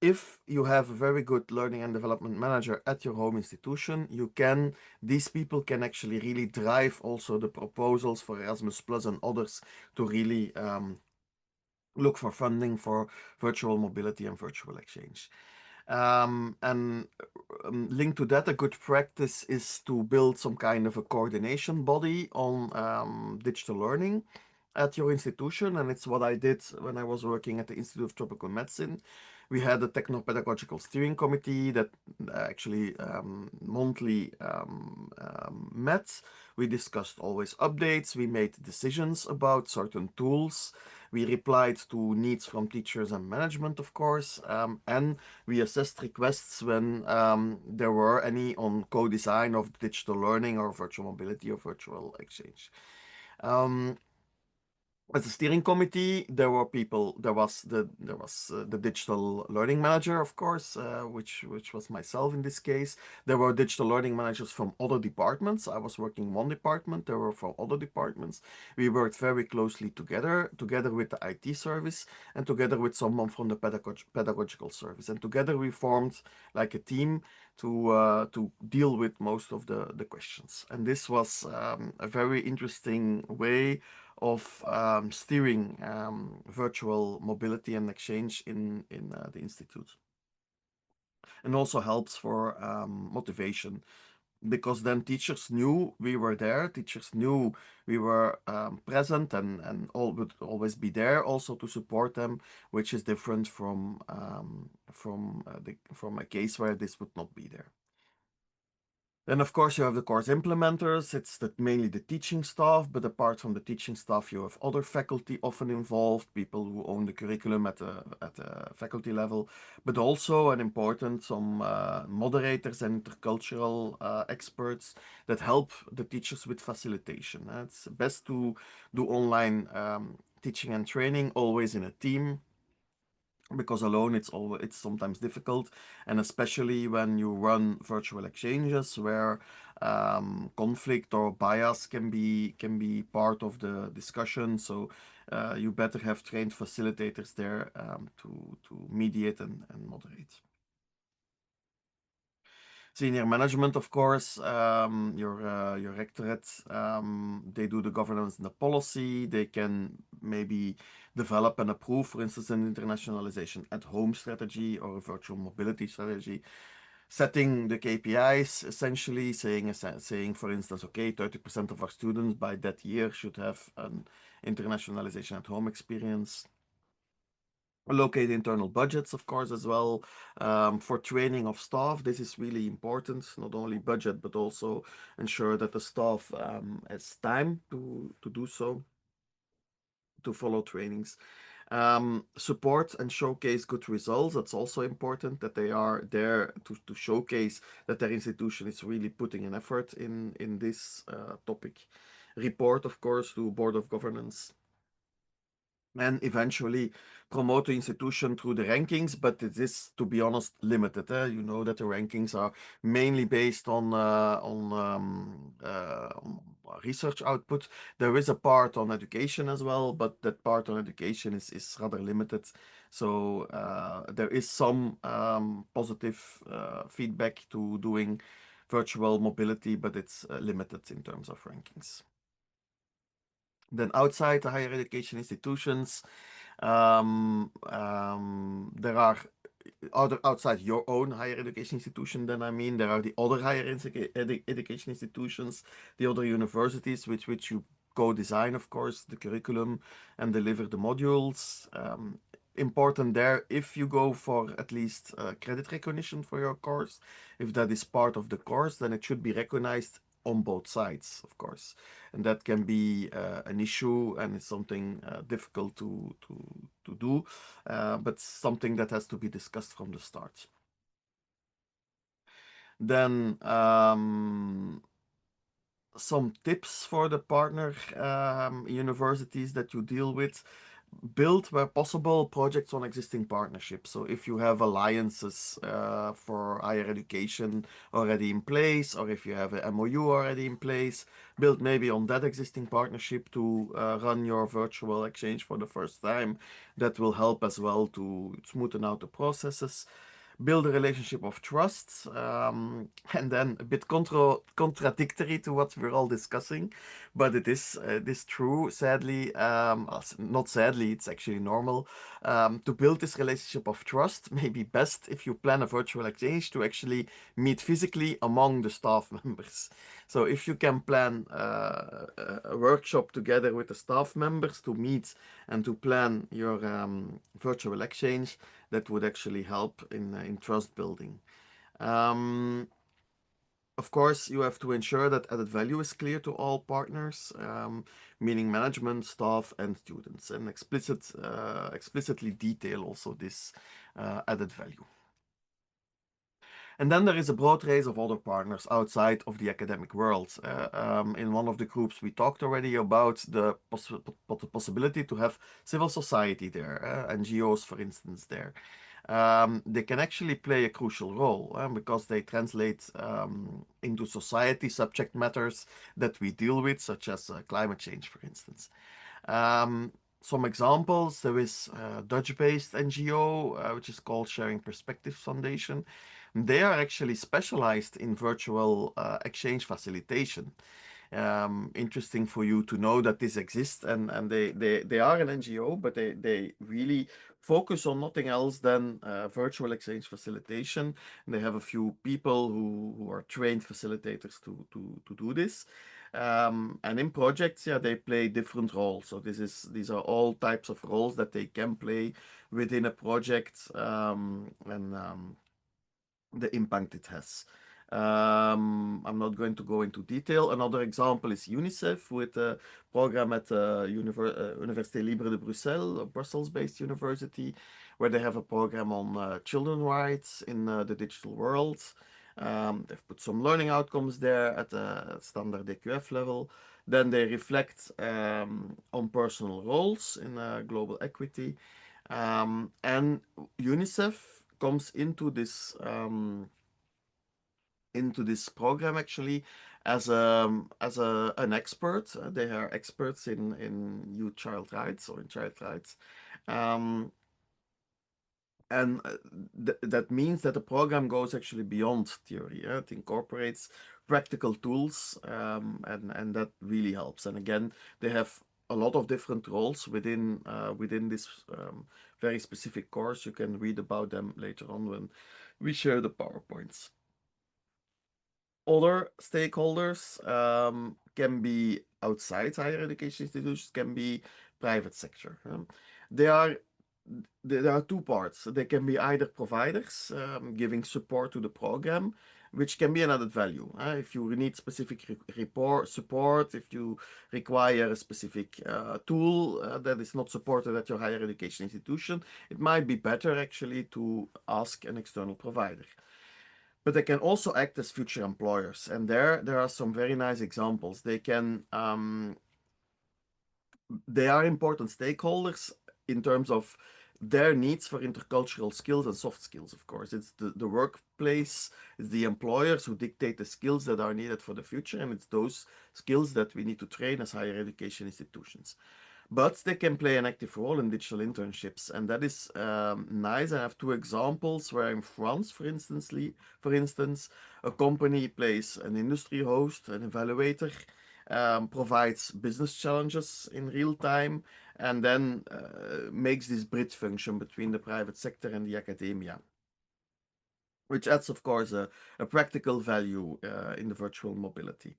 if you have a very good learning and development manager at your home institution, these people can actually really drive also the proposals for Erasmus Plus and others to really look for funding for virtual mobility and virtual exchange. And linked to that, a good practice is to build some kind of a coordination body on digital learning at your institution. And it's what I did when I was working at the Institute of Tropical Medicine. We had a techno-pedagogical steering committee that actually monthly met. We discussed always updates. We made decisions about certain tools. We replied to needs from teachers and management, of course, and we assessed requests when there were any on co-design of digital learning or virtual mobility or virtual exchange. As a steering committee, there was the digital learning manager, of course, which was myself in this case. There were digital learning managers from other departments. I was working in one department. There were from other departments. We worked very closely together with the IT service and together with someone from the pedagogical service. And together we formed like a team to deal with most of the questions. And this was a very interesting way of steering virtual mobility and exchange in the institute, and also helps for motivation, because then teachers knew we were there, teachers knew we were present and all would always be there also to support them, which is different from a case where this would not be there. Then, of course, you have the course implementers. It's mainly the teaching staff, but apart from the teaching staff, you have other faculty often involved, people who own the curriculum at the faculty level, but also, and important, some moderators and intercultural experts that help the teachers with facilitation. It's best to do online teaching and training always in a team, because alone it's sometimes difficult, and especially when you run virtual exchanges where conflict or bias can be part of the discussion. So you better have trained facilitators there to mediate and moderate. Senior management, of course, your rectorate, they do the governance and the policy. They can maybe develop and approve, for instance, an internationalization at home strategy or a virtual mobility strategy, setting the KPIs, essentially saying, for instance, okay, 30% of our students by that year should have an internationalization at home experience. Allocate internal budgets, of course, as well, for training of staff. This is really important, not only budget, but also ensure that the staff has time to do so, to follow trainings. Support and showcase good results. That's also important, that they are there to showcase that their institution is really putting an effort in this topic. Report, of course, to Board of Governance. And eventually promote the institution through the rankings, but it is, to be honest, limited. You know that the rankings are mainly based on research output. There is a part on education as well, but that part on education is rather limited. So there is some positive feedback to doing virtual mobility, but it's limited in terms of rankings. Then outside the higher education institutions, there are outside your own higher education institution, then I mean, there are the other higher education institutions, the other universities with which you co-design, of course, the curriculum and deliver the modules. Important there, if you go for at least credit recognition for your course, if that is part of the course, then it should be recognized on both sides, of course, and that can be an issue, and it's something difficult to do, but something that has to be discussed from the start. Then some tips for the partner universities that you deal with. Build, where possible, projects on existing partnerships. So if you have alliances for higher education already in place, or if you have an MOU already in place, build maybe on that existing partnership to run your virtual exchange for the first time. That will help as well to smoothen out the processes. Build a relationship of trust, and then a bit contradictory to what we're all discussing, but it is true, sadly, not sadly, it's actually normal. To build this relationship of trust, maybe best if you plan a virtual exchange to actually meet physically among the staff members. So if you can plan a workshop together with the staff members to meet and to plan your virtual exchange, that would actually help in trust building. Of course, you have to ensure that added value is clear to all partners, meaning management, staff, and students, and explicitly detail also this added value. And then there is a broad range of other partners outside of the academic world. In one of the groups, we talked already about the possibility to have civil society there, NGOs, for instance, there. They can actually play a crucial role because they translate into society subject matters that we deal with, such as climate change, for instance. Some examples, there is a Dutch-based NGO, which is called Sharing Perspectives Foundation. They are actually specialized in virtual exchange facilitation. Interesting for you to know that this exists, and they are an NGO, but they really focus on nothing else than virtual exchange facilitation. And they have a few people who are trained facilitators to do this. And in projects, yeah, they play different roles. So these are all types of roles that they can play within a project, and the impact it has. I'm not going to go into detail. Another example is UNICEF with a program at Université Libre de Bruxelles, a Brussels-based university, where they have a program on children's rights in the digital world. They've put some learning outcomes there at the standard DQF level. Then they reflect on personal roles in global equity. And UNICEF comes into this program actually as an expert. They are experts in youth child rights or in child rights. And that means that the program goes actually beyond theory. It incorporates practical tools, and that really helps. And again, they have a lot of different roles within this very specific course. You can read about them later on when we share the PowerPoints. Other stakeholders can be outside higher education institutions, can be private sector. There are two parts. They can be either providers giving support to the program, which can be an added value. If you need specific support, if you require a specific tool that is not supported at your higher education institution, it might be better actually to ask an external provider. But they can also act as future employers, and there are some very nice examples. They are important stakeholders in terms of their needs for intercultural skills and soft skills, of course. It's the workplace, it's the employers who dictate the skills that are needed for the future, and it's those skills that we need to train as higher education institutions. But they can play an active role in digital internships, and that is nice. I have two examples where in France, for instance, a company plays an industry host, an evaluator, provides business challenges in real time, and then makes this bridge function between the private sector and the academia, which adds, of course, a practical value in the virtual mobility.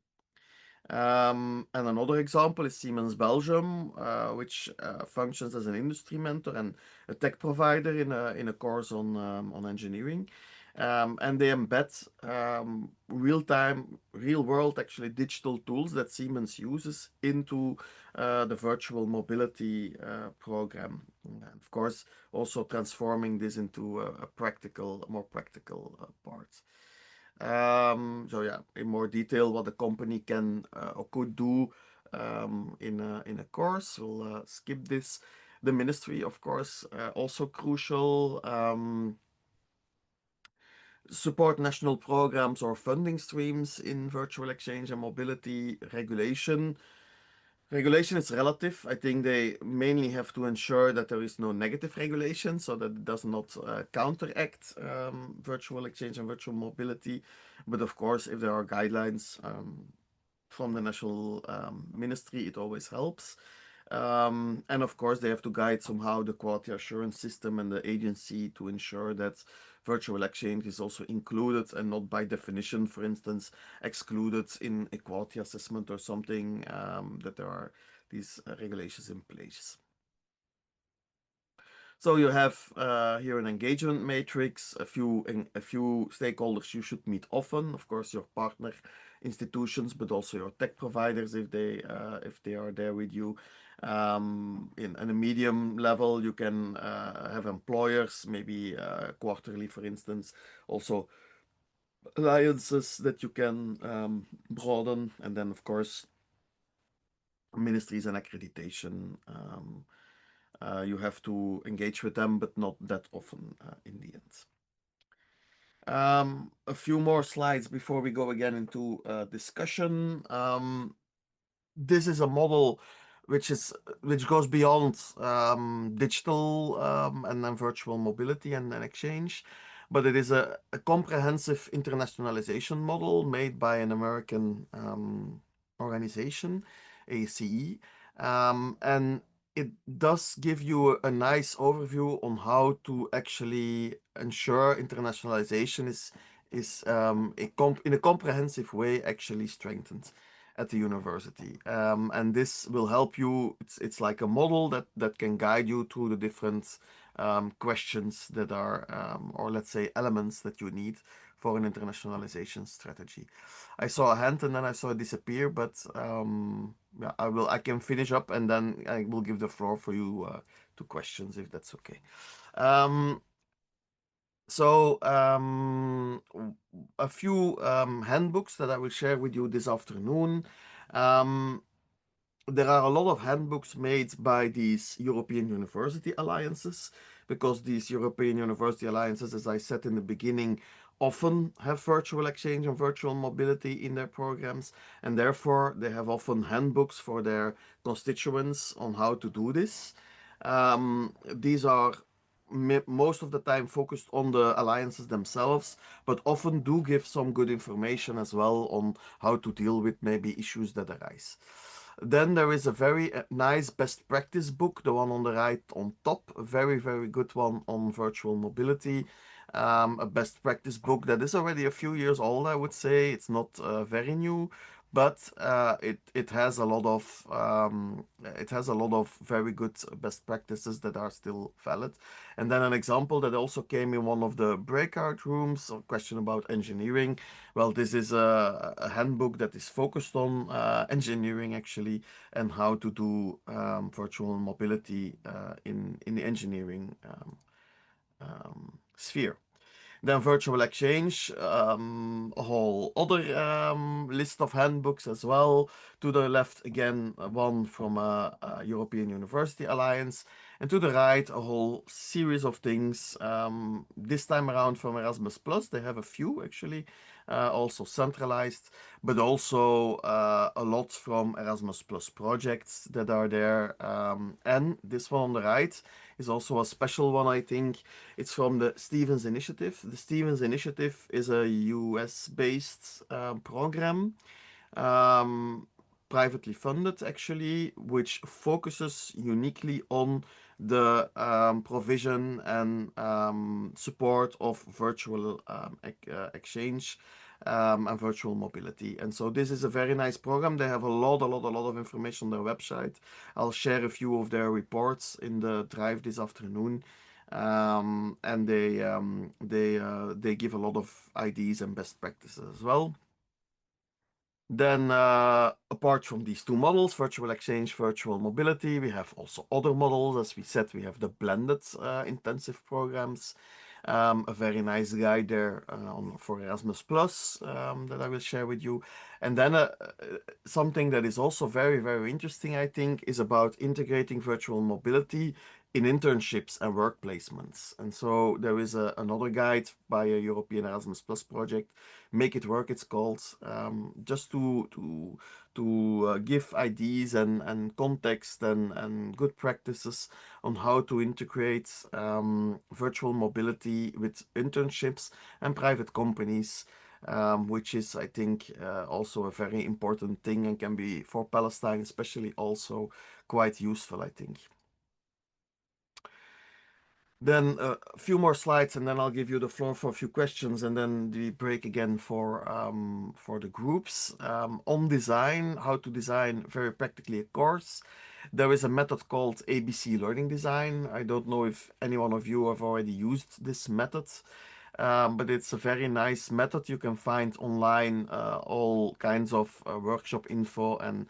And another example is Siemens Belgium, which functions as an industry mentor and a tech provider in a course on engineering. And they embed real-time, real-world, actually digital tools that Siemens uses into the virtual mobility program. And of course, also transforming this into a more practical part. So yeah, in more detail, what the company can or could do in a course. We'll skip this. The ministry, of course, also crucial. Support national programs or funding streams in virtual exchange and mobility. Regulation is relative. I think they mainly have to ensure that there is no negative regulation, so that it does not counteract virtual exchange and virtual mobility. But of course, if there are guidelines from the national ministry, it always helps. And of course, they have to guide somehow the quality assurance system and the agency to ensure that virtual exchange is also included and not by definition, for instance, excluded in a quality assessment or something, that there are these regulations in place. So you have here an engagement matrix, a few stakeholders you should meet often. Of course, your partner institutions, but also your tech providers if they are there with you. In a medium level, you can have employers, maybe quarterly, for instance. Also, alliances that you can broaden, and then of course ministries and accreditation. You have to engage with them, but not that often in the end. A few more slides before we go again into discussion. This is a model which goes beyond digital and then virtual mobility and then exchange, but it is a comprehensive internationalization model made by an American organization, ACE, and it does give you a nice overview on how to actually ensure internationalization is in a comprehensive way actually strengthened at the university. And this will help you. It's like a model that can guide you through the different questions that are, or let's say elements that you need for an internationalization strategy. I saw a hand and then I saw it disappear, but yeah, I can finish up and then I will give the floor for you to questions if that's okay. So a few handbooks that I will share with you this afternoon. There are a lot of handbooks made by these European University Alliances, because these European University Alliances, as I said in the beginning, often have virtual exchange and virtual mobility in their programs, and therefore they have often handbooks for their constituents on how to do this. These are most of the time focused on the alliances themselves, but often do give some good information as well on how to deal with maybe issues that arise. Then there is a very nice best practice book, the one on the right on top, a very, very good one on virtual mobility. A best practice book that is already a few years old, I would say. It's not very new, but it has a lot of very good best practices that are still valid. And then an example that also came in one of the breakout rooms, a question about engineering. Well, this is a handbook that is focused on engineering actually, and how to do virtual mobility in the engineering sphere. Then virtual exchange, a whole other list of handbooks as well. To the left, again, one from a European University Alliance. And to the right, a whole series of things. This time around from Erasmus+, they have a few actually, also centralized, but also a lot from Erasmus+ projects that are there. And this one on the right is also a special one, I think. It's from the Stevens Initiative. The Stevens Initiative is a US-based program, privately funded actually, which focuses uniquely on the provision and support of virtual exchange and virtual mobility. And so this is a very nice program. They have a lot of information on their website. I'll share a few of their reports in the drive this afternoon. And they give a lot of ideas and best practices as well. Then, apart from these two models, virtual exchange, virtual mobility, we have also other models. As we said, we have the blended intensive programs. A very nice guide there for Erasmus Plus that I will share with you. And then something that is also very, very interesting, I think, is about integrating virtual mobility in internships and work placements. And so there is another guide by a European Erasmus Plus project, Make It Work, it's called, just to give ideas and context and good practices on how to integrate virtual mobility with internships and private companies, which is, I think, also a very important thing and can be, for Palestine especially, also quite useful, I think. Then a few more slides, and then I'll give you the floor for a few questions, and then the break again for the groups. On design, how to design very practically a course. There is a method called ABC Learning Design. I don't know if any one of you have already used this method, but it's a very nice method. You can find online all kinds of workshop info and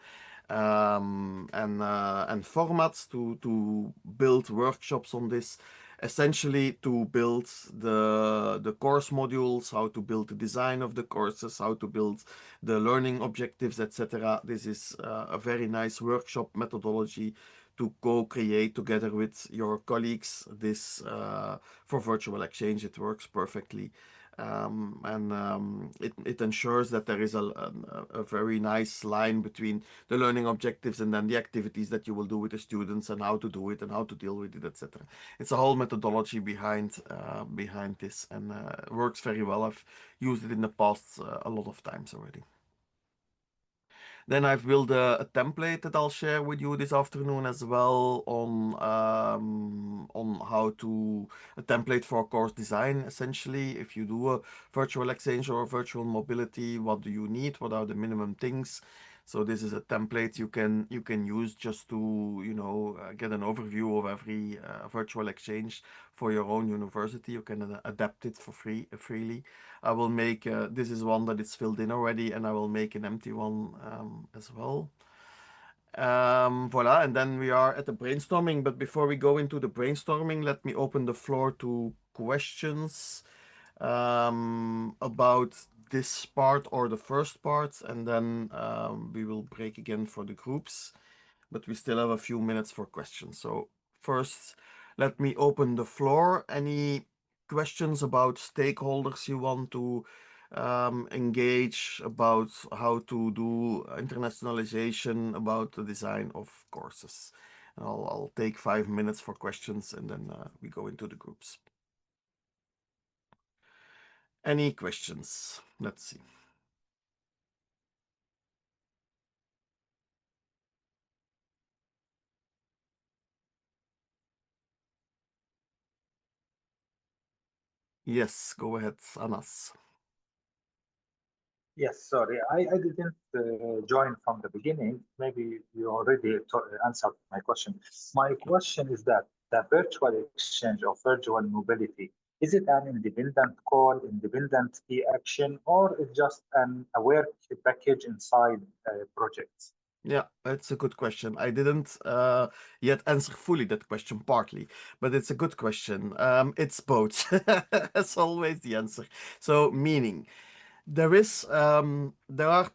formats to build workshops on this. essentially to build the course modules, how to build the design of the courses, how to build the learning objectives, etc. This is a very nice workshop methodology to co-create together with your colleagues this for virtual exchange. It works perfectly. It ensures that there is a very nice line between the learning objectives and then the activities that you will do with the students and how to do it and how to deal with it, etc. It's a whole methodology behind this, and it works very well. I've used it in the past a lot of times already. Then I've built a template that I'll share with you this afternoon as well on how to a template for course design. Essentially, if you do a virtual exchange or virtual mobility, what do you need? What are the minimum things? So this is a template you can use just to get an overview of every virtual exchange for your own university. You can adapt it for freely. I will make this is one that is filled in already, and I will make an empty one as well. Voila, and then we are at the brainstorming. But before we go into the brainstorming, let me open the floor to questions about this part or the first part, and then we will break again for the groups. But we still have a few minutes for questions. So first, let me open the floor. Any questions about stakeholders you want to engage, about how to do internationalization, about the design of courses? I'll take 5 minutes for questions, and then we go into the groups. Any questions? Let's see. Yes, go ahead, Anas. Yes, sorry, I didn't join from the beginning. Maybe you already answered my question. My question is that the virtual exchange or virtual mobility, is it an independent call, independent key action, or is just a work package inside projects? Yeah, that's a good question. I didn't yet answer fully that question, partly, but it's a good question. It's both. That's always the answer. So, meaning, there are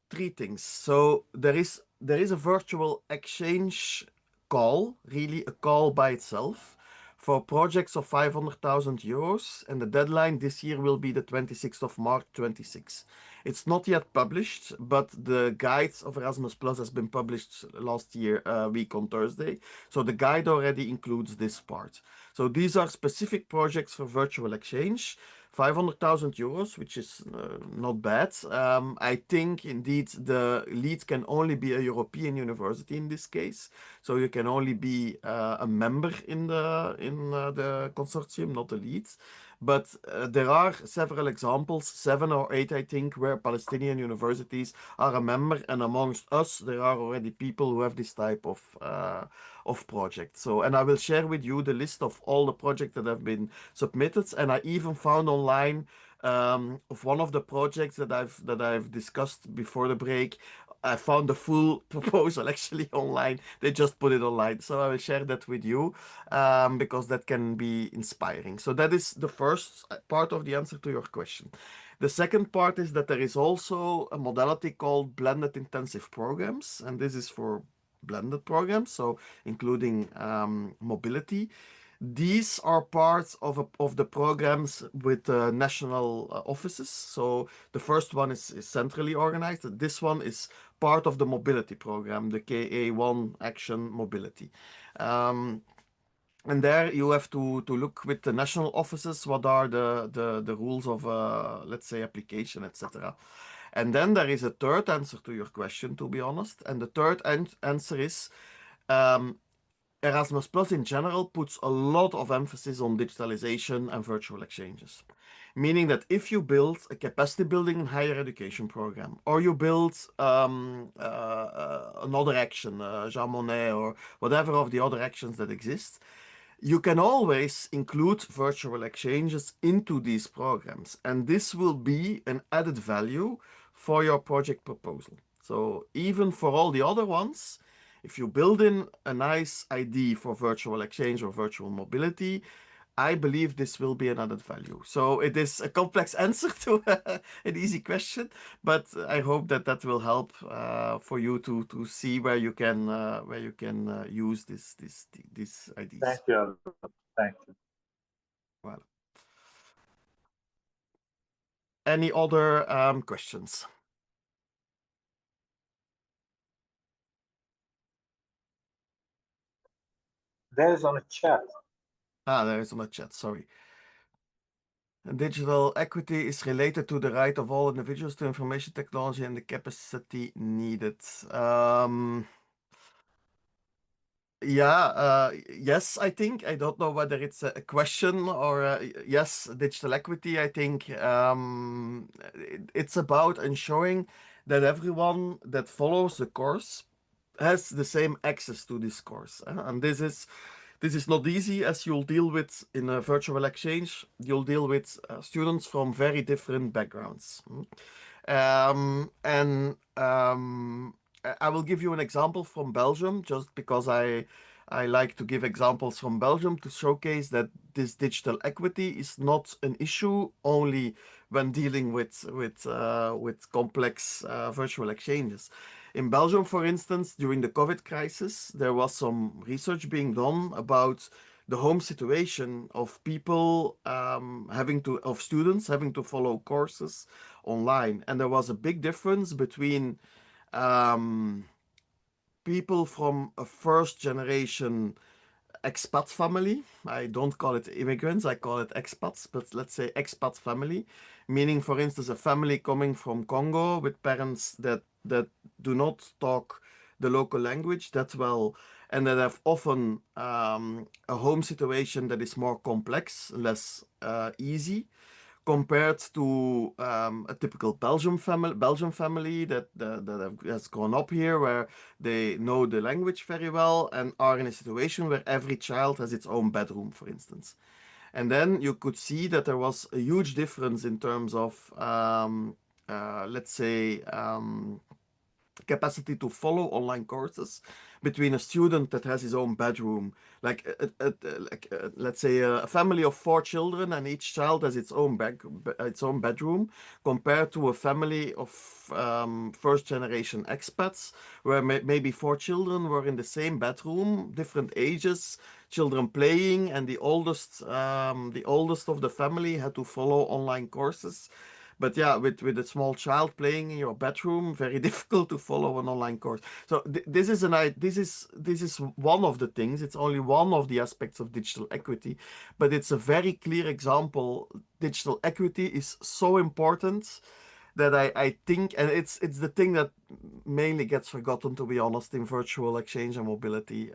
three things. So there is a virtual exchange call, really a call by itself, for projects of 500,000 euros, and the deadline this year will be the 26th of March 26. It's not yet published, but the guide of Erasmus Plus has been published last year, week on Thursday. So the guide already includes this part. So these are specific projects for virtual exchange. 500,000 euros, which is not bad. I think indeed the lead can only be a European university in this case, so you can only be a member in the consortium, not a lead. But there are several examples, 7 or 8, I think, where Palestinian universities are a member, and amongst us, there are already people who have this type of project. So, and I will share with you the list of all the projects that have been submitted, and I even found online of one of the projects that I've discussed before the break. I found the full proposal actually online. They just put it online, so I will share that with you because that can be inspiring. So that is the first part of the answer to your question. The second part is that there is also a modality called blended intensive programs, and this is for blended programs, so including mobility. These are parts of the programs with national offices. So the first one is centrally organized. This one is part of the mobility program, the KA1 Action Mobility. And there you have to look with the national offices what are the rules of let's say application, etc. And then there is a third answer to your question, to be honest. And the third answer is Erasmus Plus in general puts a lot of emphasis on digitalization and virtual exchanges. Meaning that if you build a capacity building and higher education program, or you build another action, Jean Monnet, or whatever of the other actions that exist, you can always include virtual exchanges into these programs. And this will be an added value for your project proposal. So even for all the other ones, If you build in a nice ID for virtual exchange or virtual mobility, I believe this will be an added value. So it is a complex answer to an easy question, but I hope that that will help for you to see where you can use these IDs. Thank you. Thank you. Well, any other questions? There's on a chat. There is on the chat, sorry. Digital equity is related to the right of all individuals to information technology and the capacity needed. Yes, I think. I don't know whether it's a question or yes, digital equity. I think it's about ensuring that everyone that follows the course has the same access to this course. And this is not easy, as you'll deal with in a virtual exchange. You'll deal with students from very different backgrounds. I will give you an example from Belgium, just because I like to give examples from Belgium to showcase that this digital equity is not an issue only when dealing with complex virtual exchanges. In Belgium, for instance, during the COVID crisis, there was some research being done about the home situation of people of students having to follow courses online, and there was a big difference between people from a first generation expat family. I don't call it immigrants, I call it expats, but let's say expat family, meaning, for instance, a family coming from Congo with parents that do not talk the local language that well, and that have often a home situation that is more complex, less easy, compared to a typical Belgian family that has grown up here, where they know the language very well and are in a situation where every child has its own bedroom, for instance. And then you could see that there was a huge difference in terms of, let's say, capacity to follow online courses between a student that has his own bedroom, like let's say a family of 4 children, and each child has its own bedroom, compared to a family of first generation expats, where maybe 4 children were in the same bedroom, different ages, children playing, and the oldest of the family had to follow online courses. But yeah, with a small child playing in your bedroom, very difficult to follow an online course. So this is one of the things. It's only one of the aspects of digital equity, but it's a very clear example. Digital equity is so important that I think, and it's the thing that mainly gets forgotten, to be honest, in virtual exchange and mobility.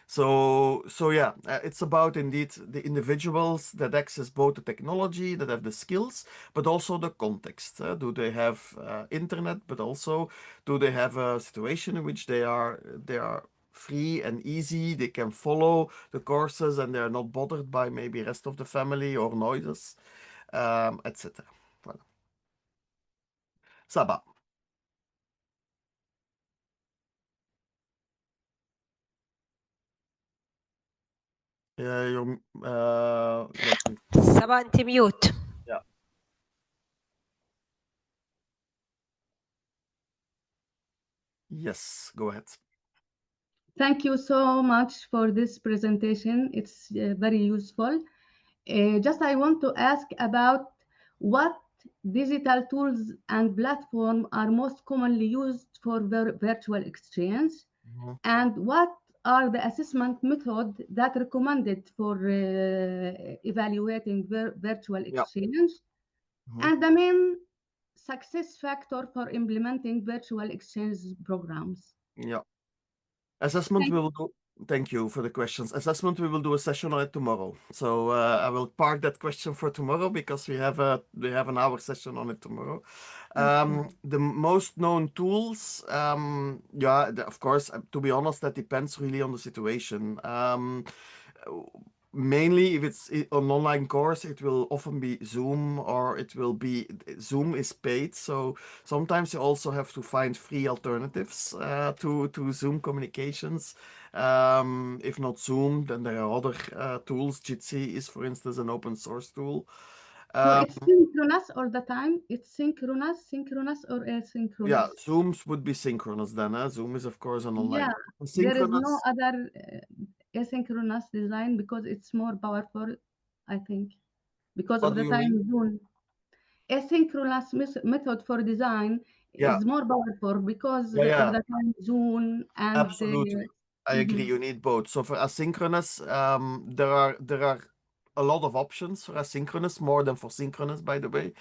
So yeah, it's about indeed the individuals that access both the technology, that have the skills, but also the context. Do they have internet, but also do they have a situation in which they are free and easy, they can follow the courses, and they're not bothered by maybe rest of the family or noises, etc. Voilà. Saba. Let me. Saba, أنت mute. Yeah. Yes, go ahead. Thank you so much for this presentation. It's very useful. Just I want to ask about what digital tools and platform are most commonly used for virtual exchange, and what are the assessment method that recommended for evaluating virtual exchange, and the main success factor for implementing virtual exchange programs. Yeah. Assessment we will do. Thank you for the questions. Assessment, we will do a session on it tomorrow. So I will park that question for tomorrow, because we have an hour session on it tomorrow. The most known tools, yeah, of course, to be honest, that depends really on the situation. mainly if it's an online course, it will often be Zoom, or it will be Zoom is paid. So sometimes you also have to find free alternatives to Zoom communications. If not Zoom, then there are other tools. Jitsi is, for instance, an open source tool. So it's synchronous all the time. It's synchronous or asynchronous. Yeah, Zooms would be synchronous then. Zoom is, of course, an online. Yeah, there is no other asynchronous design because it's more powerful, I think, because What of do the you mean? time zone. Asynchronous method for design Yeah. is more powerful because Yeah, of yeah. the time zone and Absolutely. I agree. You need both. So for asynchronous, there are a lot of options for asynchronous, more than for synchronous, by the way.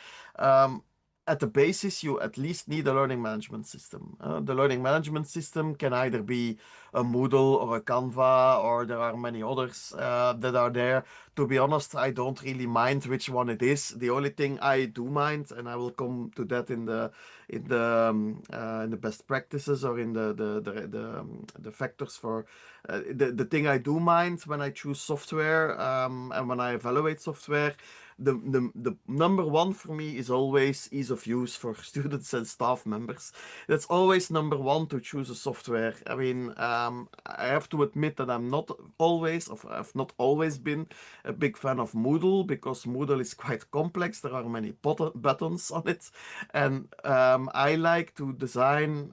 At the basis, you at least need a learning management system. The learning management system can either be a Moodle or a Canva, or there are many others that are there. To be honest, I don't really mind which one it is. The only thing I do mind, and I will come to that in the best practices, or in the factors for the thing I do mind when I choose software, and when I evaluate software. The number one for me is always ease of use for students and staff members. That's always number one to choose a software. I mean, I have to admit that I'm not always, or I've not always been a big fan of Moodle, because Moodle is quite complex. There are many buttons on it, and I like to design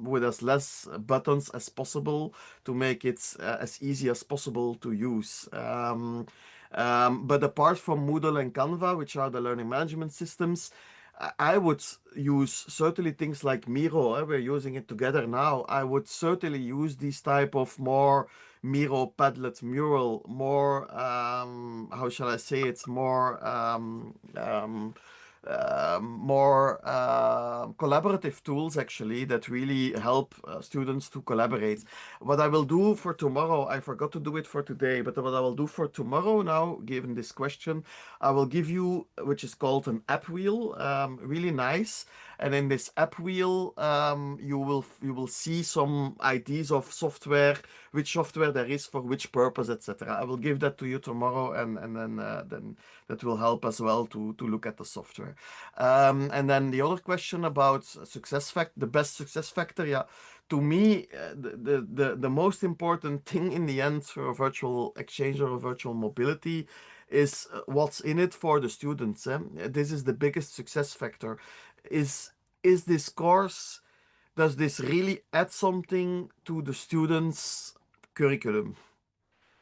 with as less buttons as possible to make it as easy as possible to use. But apart from Moodle and Canva, which are the learning management systems, I would use certainly things like Miro. We're using it together now. I would certainly use these type of more Miro, Padlet, Mural, more, how shall I say it, more collaborative tools, actually, that really help students to collaborate. What I will do for tomorrow, I forgot to do it for today, but what I will do for tomorrow now, given this question, I will give you, which is called an app wheel, really nice. And in this app wheel, you will see some ideas of software, which software there is for which purpose, etc. I will give that to you tomorrow, and then that will help as well to look at the software. And then the other question about the best success factor, yeah. To me, the most important thing in the end for a virtual exchange or a virtual mobility is what's in it for the students. This is the biggest success factor. Is this course, does this really add something to the students' curriculum?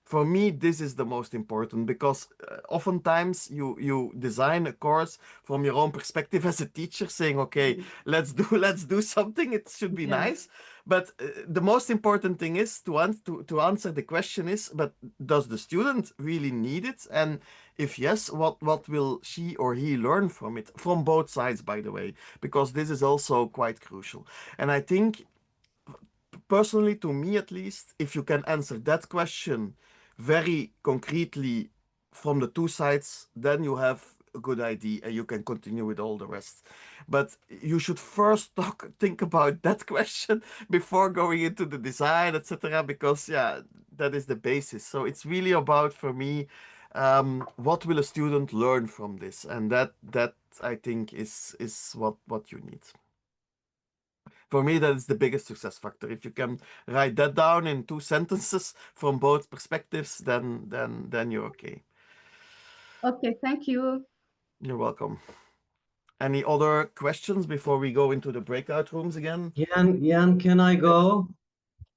For me, this is the most important, because oftentimes you design a course from your own perspective as a teacher, saying, okay, let's do something. It should be nice. But the most important thing is to answer the question is, but does the student really need it? And if yes, what will she or he learn from it? From both sides, by the way, because this is also quite crucial. And I think, personally, to me at least, if you can answer that question very concretely from the two sides, then you have a good idea and you can continue with all the rest. But you should first think about that question before going into the design, etc., because yeah, that is the basis. So it's really about, for me, what will a student learn from this, and that I think is what you need. For me, that is the biggest success factor. If you can write that down in 2 sentences from both perspectives, then you're okay. Okay, thank you. You're welcome. Any other questions before we go into the breakout rooms again? Jan, can I go?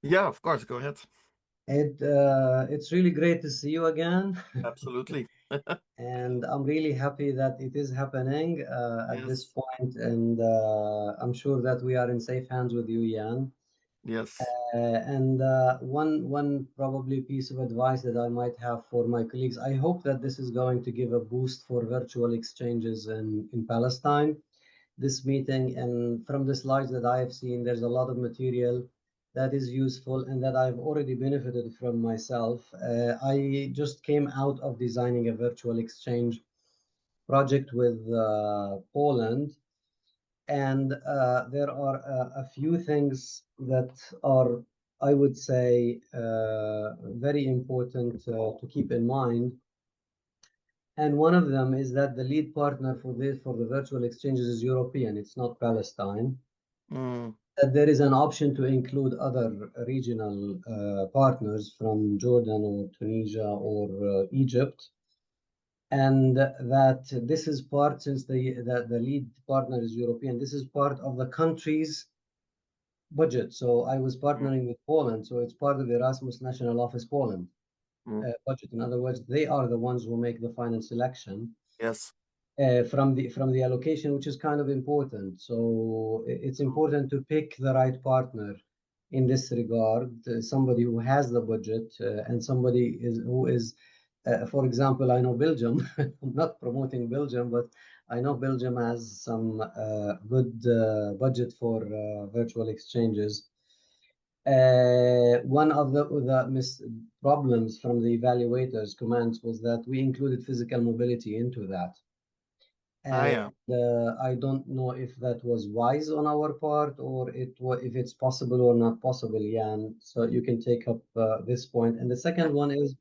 Yeah, of course. Go ahead. It's really great to see you again. Absolutely. And I'm really happy that it is happening at this point, and I'm sure that we are in safe hands with you, Jan. Yes. And one probably piece of advice that I might have for my colleagues, I hope that this is going to give a boost for virtual exchanges in Palestine. This meeting, and from the slides that I have seen, there's a lot of material that is useful and that I've already benefited from myself. I just came out of designing a virtual exchange project with Poland, and there are a few things that are I would say, very important to keep in mind. And one of them is that the lead partner for the virtual exchanges is European. It's not Palestine. That there is an option to include other regional partners from Jordan or Tunisia or Egypt, and that this is part, since the lead partner is European, this is part of the country's budget. So I was partnering with Poland, so it's part of the Erasmus National Office Poland budget. In other words, they are the ones who make the final selection. Yes. From the allocation, which is kind of important. So it's important to pick the right partner in this regard, somebody who has the budget and somebody who is, for example, I know Belgium. I'm not promoting Belgium, but I know Belgium has some good budget for virtual exchanges. One of the problems from the evaluators' comments was that we included physical mobility into that. And I don't know if that was wise on our part or if it's possible or not possible, Jan. So you can take up this point. And the second one is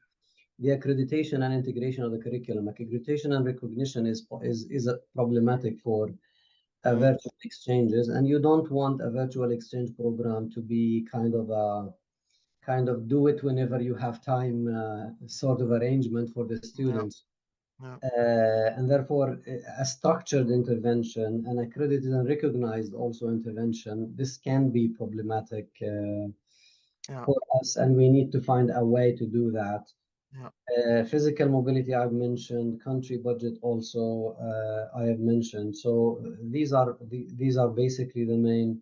the accreditation and integration of the curriculum. Accreditation and recognition is problematic for virtual exchanges, and you don't want a virtual exchange program to be kind of do it whenever you have time sort of arrangement for the students. And therefore, a structured intervention, an accredited and recognized also intervention, this can be problematic for us, and we need to find a way to do that. Physical mobility, I've mentioned. Country budget also, I have mentioned. So these are basically the main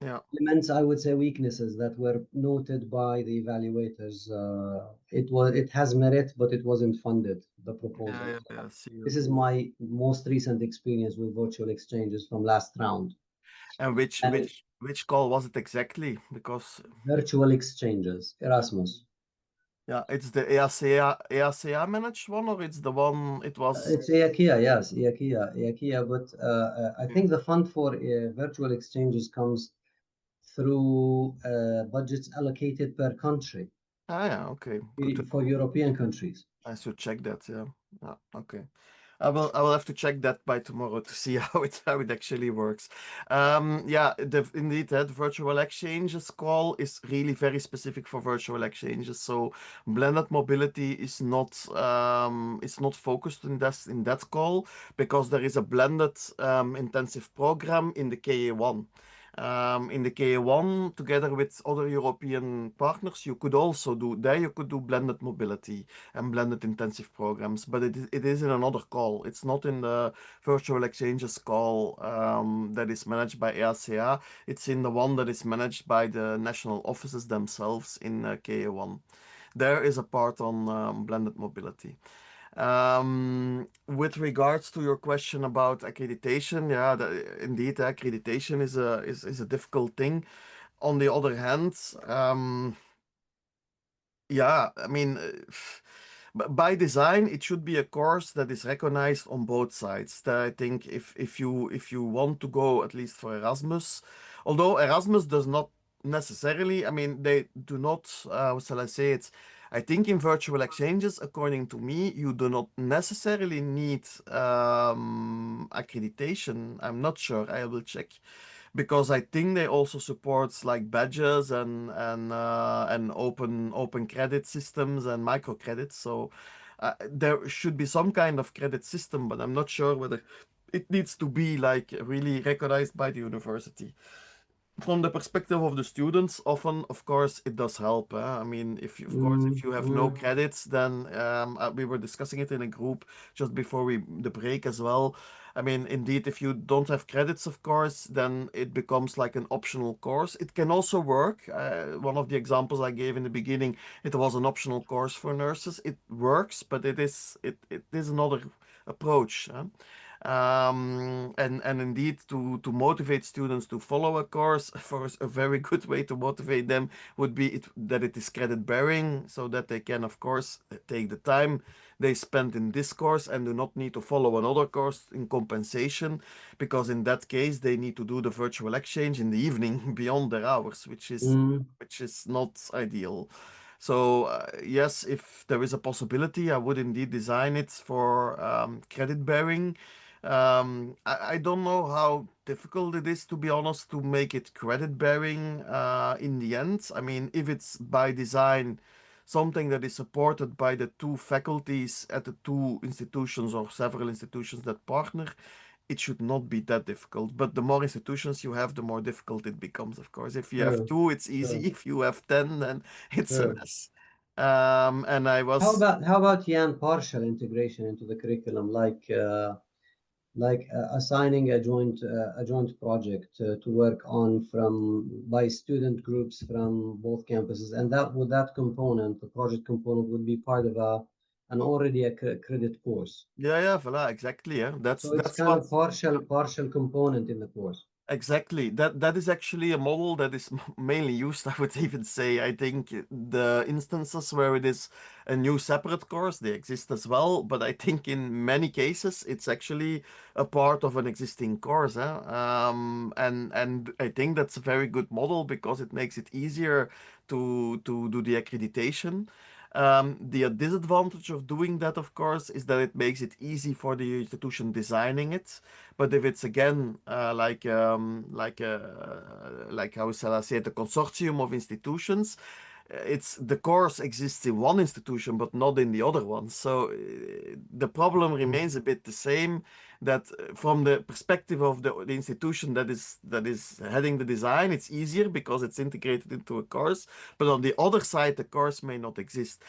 elements, I would say, weaknesses that were noted by the evaluators. It has merit, but it wasn't funded, the proposal. This is my most recent experience with virtual exchanges from last round. And which call was it exactly? Because virtual exchanges, Erasmus. Yeah, it's the EACA managed one, or it's the one it was. It's EACA, yes, EACA. But I think the fund for virtual exchanges comes through budgets allocated per country. Yeah, okay. For European countries. I should check that. Yeah, okay. I will have to check that by tomorrow to see how it actually works. Yeah, indeed, that virtual exchanges call is really very specific for virtual exchanges. So blended mobility is not focused in that call, because there is a blended intensive program in the KA1. In the KA1, together with other European partners, you could do blended mobility and blended intensive programs, but it is in another call. It's not in the virtual exchanges call that is managed by EACA. It's in the one that is managed by the national offices themselves in KA1. There is a part on blended mobility. With regards to your question about accreditation, yeah, indeed, accreditation is a difficult thing. On the other hand, yeah, I mean, by design, it should be a course that is recognized on both sides. I think if you want to go at least for Erasmus, although Erasmus does not necessarily, I mean, they do not, how shall I say it? I think in virtual exchanges, according to me, you do not necessarily need accreditation. I'm not sure. I will check, because I think they also support like badges and open credit systems and microcredits. So there should be some kind of credit system, but I'm not sure whether it needs to be like really recognized by the university. From the perspective of the students, often, of course, it does help. I mean, if you have no credits, then we were discussing it in a group just before the break as well. I mean, indeed, if you don't have credits, of course, then it becomes like an optional course. It can also work. One of the examples I gave in the beginning, it was an optional course for nurses. It works, but it is another approach. And indeed to motivate students to follow a course, for a very good way to motivate them would be that it is credit bearing, so that they can of course take the time they spent in this course and do not need to follow another course in compensation, because in that case they need to do the virtual exchange in the evening beyond their hours, which is not ideal. So yes, if there is a possibility, I would indeed design it for credit bearing. I don't know how difficult it is, to be honest, to make it credit bearing in the end. I mean, if it's by design something that is supported by the two faculties at the two institutions or several institutions that partner, it should not be that difficult. But the more institutions you have, the more difficult it becomes, of course. If you have Sure, two, it's easy. sure, If you have 10, then it's a sure. mess. And I was How about Jan, partial integration into the curriculum, like assigning a joint project to work on by student groups from both campuses, and that component, the project component, would be part of an already a credit course. yeah, voilà, exactly. Yeah, So it's that's kind what of partial component in the course. exactly. That is actually a model that is mainly used, I would even say. I think the instances where it is a new separate course, they exist as well, but I think in many cases it's actually a part of an existing course. And I think that's a very good model because it makes it easier to do the accreditation. The disadvantage of doing that, of course, is that it makes it easy for the institution designing it. But if it's again like how shall I say it, a consortium of institutions, it's the course exists in one institution but not in the other one. So the problem remains a bit the same. That from the perspective of the institution that is heading the design, it's easier because it's integrated into a course. But on the other side, the course may not exist.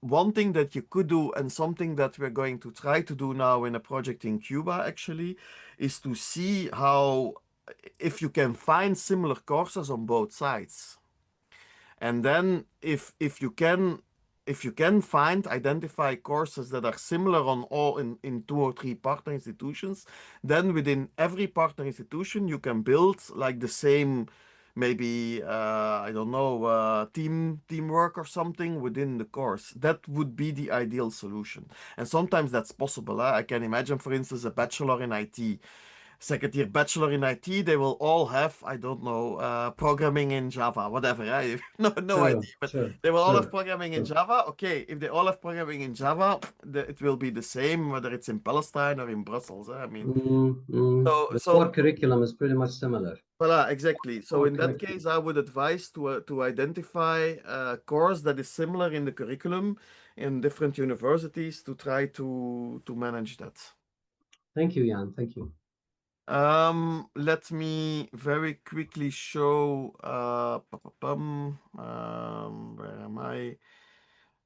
One thing that you could do, and something that we're going to try to do now in a project in Cuba actually, is to see how if you can find similar courses on both sides. And then if you can identify courses that are similar on all in two or three partner institutions, then within every partner institution you can build like the same, maybe I don't know, teamwork or something within the course. That would be the ideal solution. And sometimes that's possible. I can imagine, for instance, a bachelor in IT, second year bachelor in IT, they will all have, I don't know, programming in Java, whatever. I have no idea, but they will all have programming in Java. Okay, if they all have programming in Java, it will be the same whether it's in Palestine or in Brussels. I mean, The core curriculum is pretty much similar. Voilà, exactly. So Core in that curriculum. case, I would advise to identify a course that is similar in the curriculum in different universities to try to manage that. Thank you, Jan. Thank you. Let me very quickly show, where am I?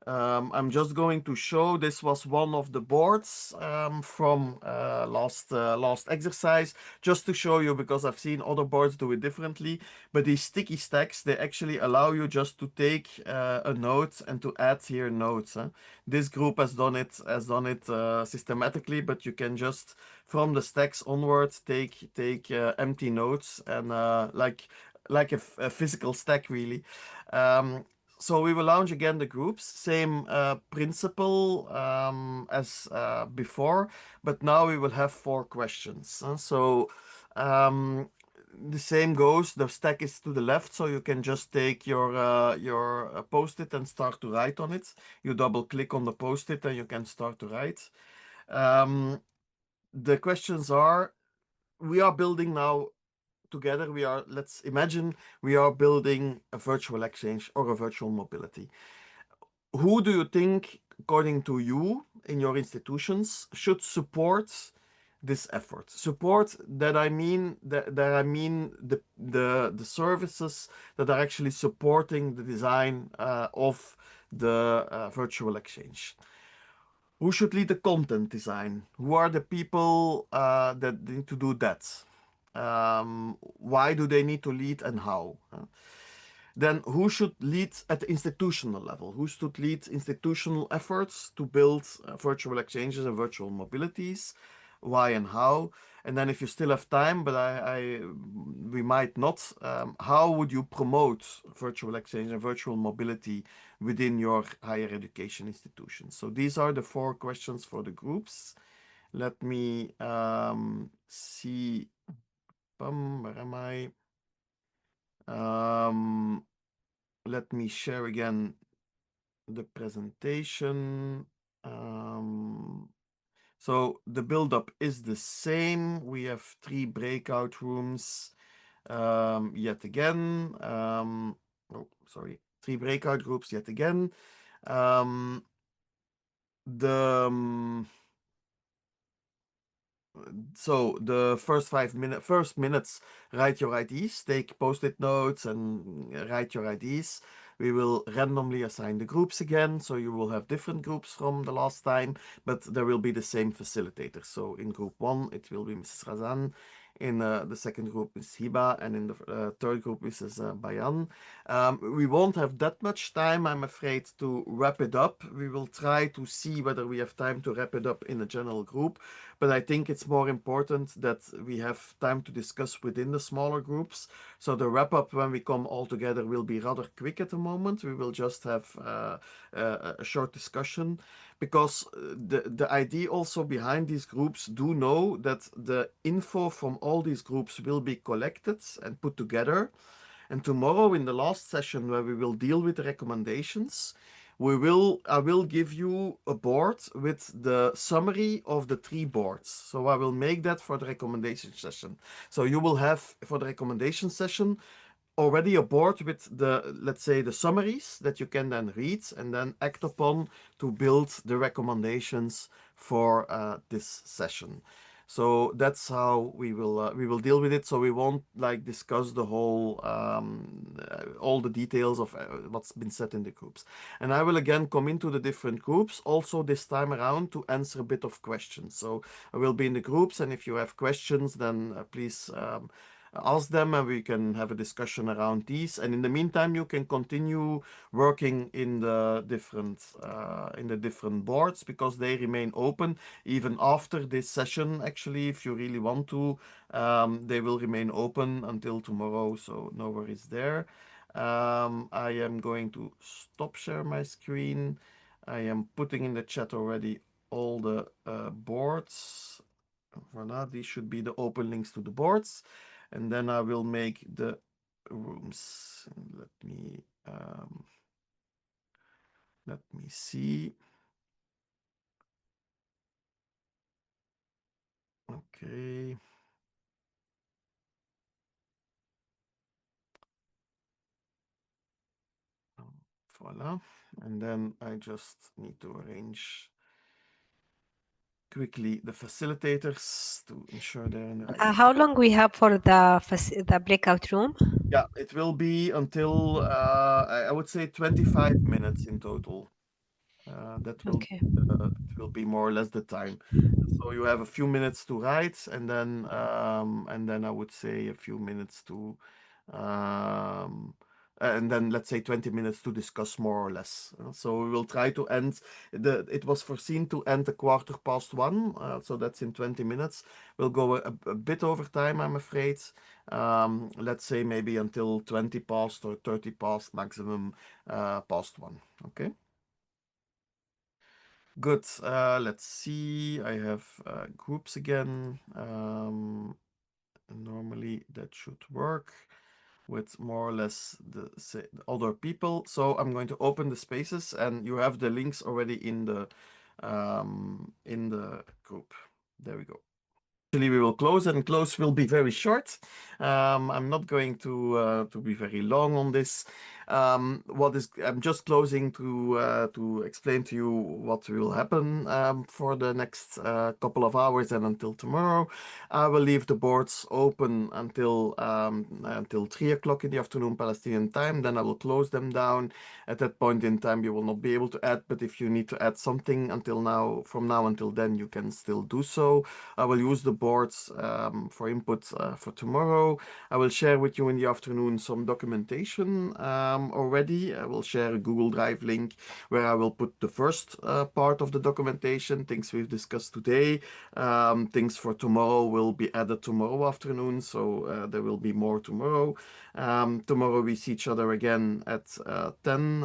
I'm just going to show, this was one of the boards from last exercise, just to show you, because I've seen other boards do it differently. But these sticky stacks, they actually allow you just to take a note and to add here notes. This group has done it systematically, but you can just from the stacks onwards take empty notes and like a physical stack really. So we will launch again the groups, same principle as before, but now we will have 4 questions. So the same goes, the stack is to the left, so you can just take your post-it and start to write on it. You double click on the post-it and you can start to write. The questions are, we are building now together, let's imagine we are building a virtual exchange or a virtual mobility. Who do you think, according to you, in your institutions, should support this effort? Support that I mean the services that are actually supporting the design of the virtual exchange. Who should lead the content design? Who are the people that need to do that? Why do they need to lead and how? Then who should lead at the institutional level? Who should lead institutional efforts to build virtual exchanges and virtual mobilities? why and how. And then if you still have time, but we might not, how would you promote virtual exchange and virtual mobility within your higher education institution? So these are the 4 questions for the groups. Let me see. Where am I? Let me share again the presentation. So the build-up is the same. We have 3 breakout rooms yet again. Oh, sorry, 3 breakout groups yet again. So the first minutes, write your IDs, take post-it notes and write your IDs. We will randomly assign the groups again, so you will have different groups from the last time, but there will be the same facilitator. So in group 1, it will be Mrs. Razan. In the second group is Hiba, and in the third group is Bayan. We won't have that much time, I'm afraid, to wrap it up. We will try to see whether we have time to wrap it up in a general group, but I think it's more important that we have time to discuss within the smaller groups. So the wrap up when we come all together will be rather quick at the moment. We will just have a short discussion, because the idea also behind these groups, do know that the info from all these groups will be collected and put together. And tomorrow in the last session, where we will deal with the recommendations, I will give you a board with the summary of the 3 boards. So I will make that for the recommendation session. So you will have, for the recommendation session, already a board with the, let's say, the summaries that you can then read and then act upon to build the recommendations for this session. So that's how we will deal with it. So we won't like discuss the whole all the details of what's been said in the groups. And I will again come into the different groups also this time around to answer a bit of questions. So I will be in the groups, and if you have questions, then please ask them and we can have a discussion around these. And in the meantime, you can continue working in the different boards, because they remain open even after this session. Actually, if you really want to, they will remain open until tomorrow, so no worries there. I am going to stop share my screen. I am putting in the chat already all the boards. Voila, these should be the open links to the boards. And then I will make the rooms. Let me see. Okay. Voila. And then I just need to arrange quickly the facilitators to ensure they're in the right. How long we have for the breakout room? Yeah, it will be until I would say 25 minutes in total. That will Okay. it will be more or less the time. So you have a few minutes to write, and then I would say a few minutes to and then let's say 20 minutes to discuss more or less. So we will try to end it was foreseen to end a 1:15, so that's in 20 minutes. We'll go a bit over time, I'm afraid. Let's say maybe until 20 past or 30 past, maximum past 1. Okay. Good. Let's see. I have groups again. Normally that should work with more or less the other people. So I'm going to open the spaces, and you have the links already in the group. There we go. Actually, we will close, and close will be very short. I'm not going to be very long on this. I'm just closing to explain to you what will happen for the next couple of hours and until tomorrow. I will leave the boards open until 3 o'clock in the afternoon Palestinian time. Then I will close them down. At that point in time, you will not be able to add, but if you need to add something from now until then, you can still do so. I will use the boards for input for tomorrow. I will share with you in the afternoon some documentation already. I will share a Google Drive link where I will put the first part of the documentation, things we've discussed today. Things for tomorrow will be added tomorrow afternoon, so there will be more tomorrow. Tomorrow we see each other again at 10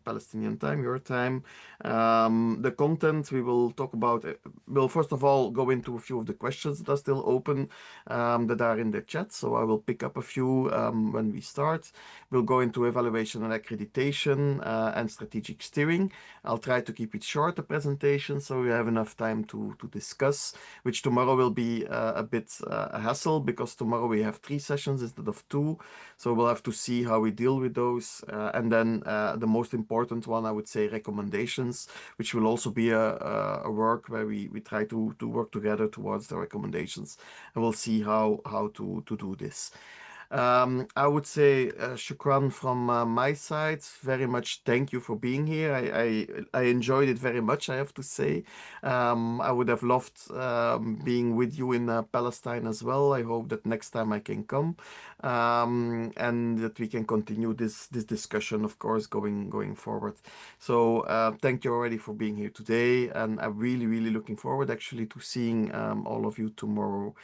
Palestinian time, your time. The content we will talk about, we'll first of all go into a few of the questions that are still open that are in the chat, so I will pick up a few when we start. We'll go into evaluation and accreditation and strategic steering. I'll try to keep it short, the presentation, so we have enough time to discuss, which tomorrow will be a bit a hassle because tomorrow we have 3 sessions instead of 2. So we'll have to see how we deal with those. And then the most important one, I would say, recommendations, which will also be a work where we try to work together towards the recommendations. And we'll see how to do this. I would say shukran from my side. Very much thank you for being here. I enjoyed it very much, I have to say. I would have loved being with you in Palestine as well. I hope that next time I can come and that we can continue this discussion, of course, going forward. So thank you already for being here today, and I'm really looking forward actually to seeing all of you tomorrow.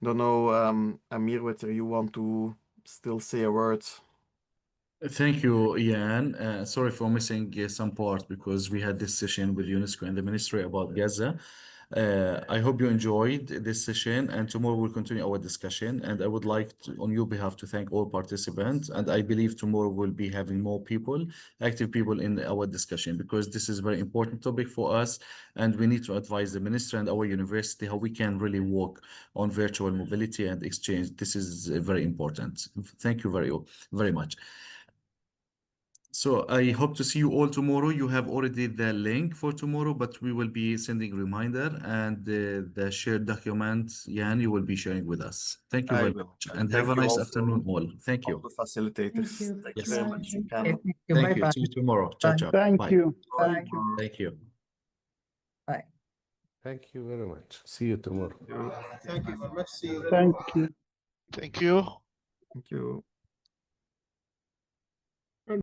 Don't know, Amir, whether you want to still say a word. Thank you, Ian. Sorry for missing some parts because we had this session with UNESCO and the Ministry about Gaza. I hope you enjoyed this session, and tomorrow we'll continue our discussion. And I would like to, on your behalf, to thank all participants. And I believe tomorrow we'll be having more people, active people in our discussion, because this is a very important topic for us. And we need to advise the minister and our university how we can really work on virtual mobility and exchange. This is very important. Thank you very much. So I hope to see you all tomorrow. You have already the link for tomorrow, but we will be sending reminder, and the shared document, Jan, you will be sharing with us. Thank you I very will. much, And and have thank a you nice also, afternoon all. Thank all you. the facilitators. Thank you Yes. very much. Thank you. Thank you. Bye-bye. See you tomorrow. Ciao, ciao. Thank Bye. you. Bye. Thank you. Thank you. Bye. Thank you very much. See you tomorrow. Thank you very much. See you. Thank you. Thank you. Thank you.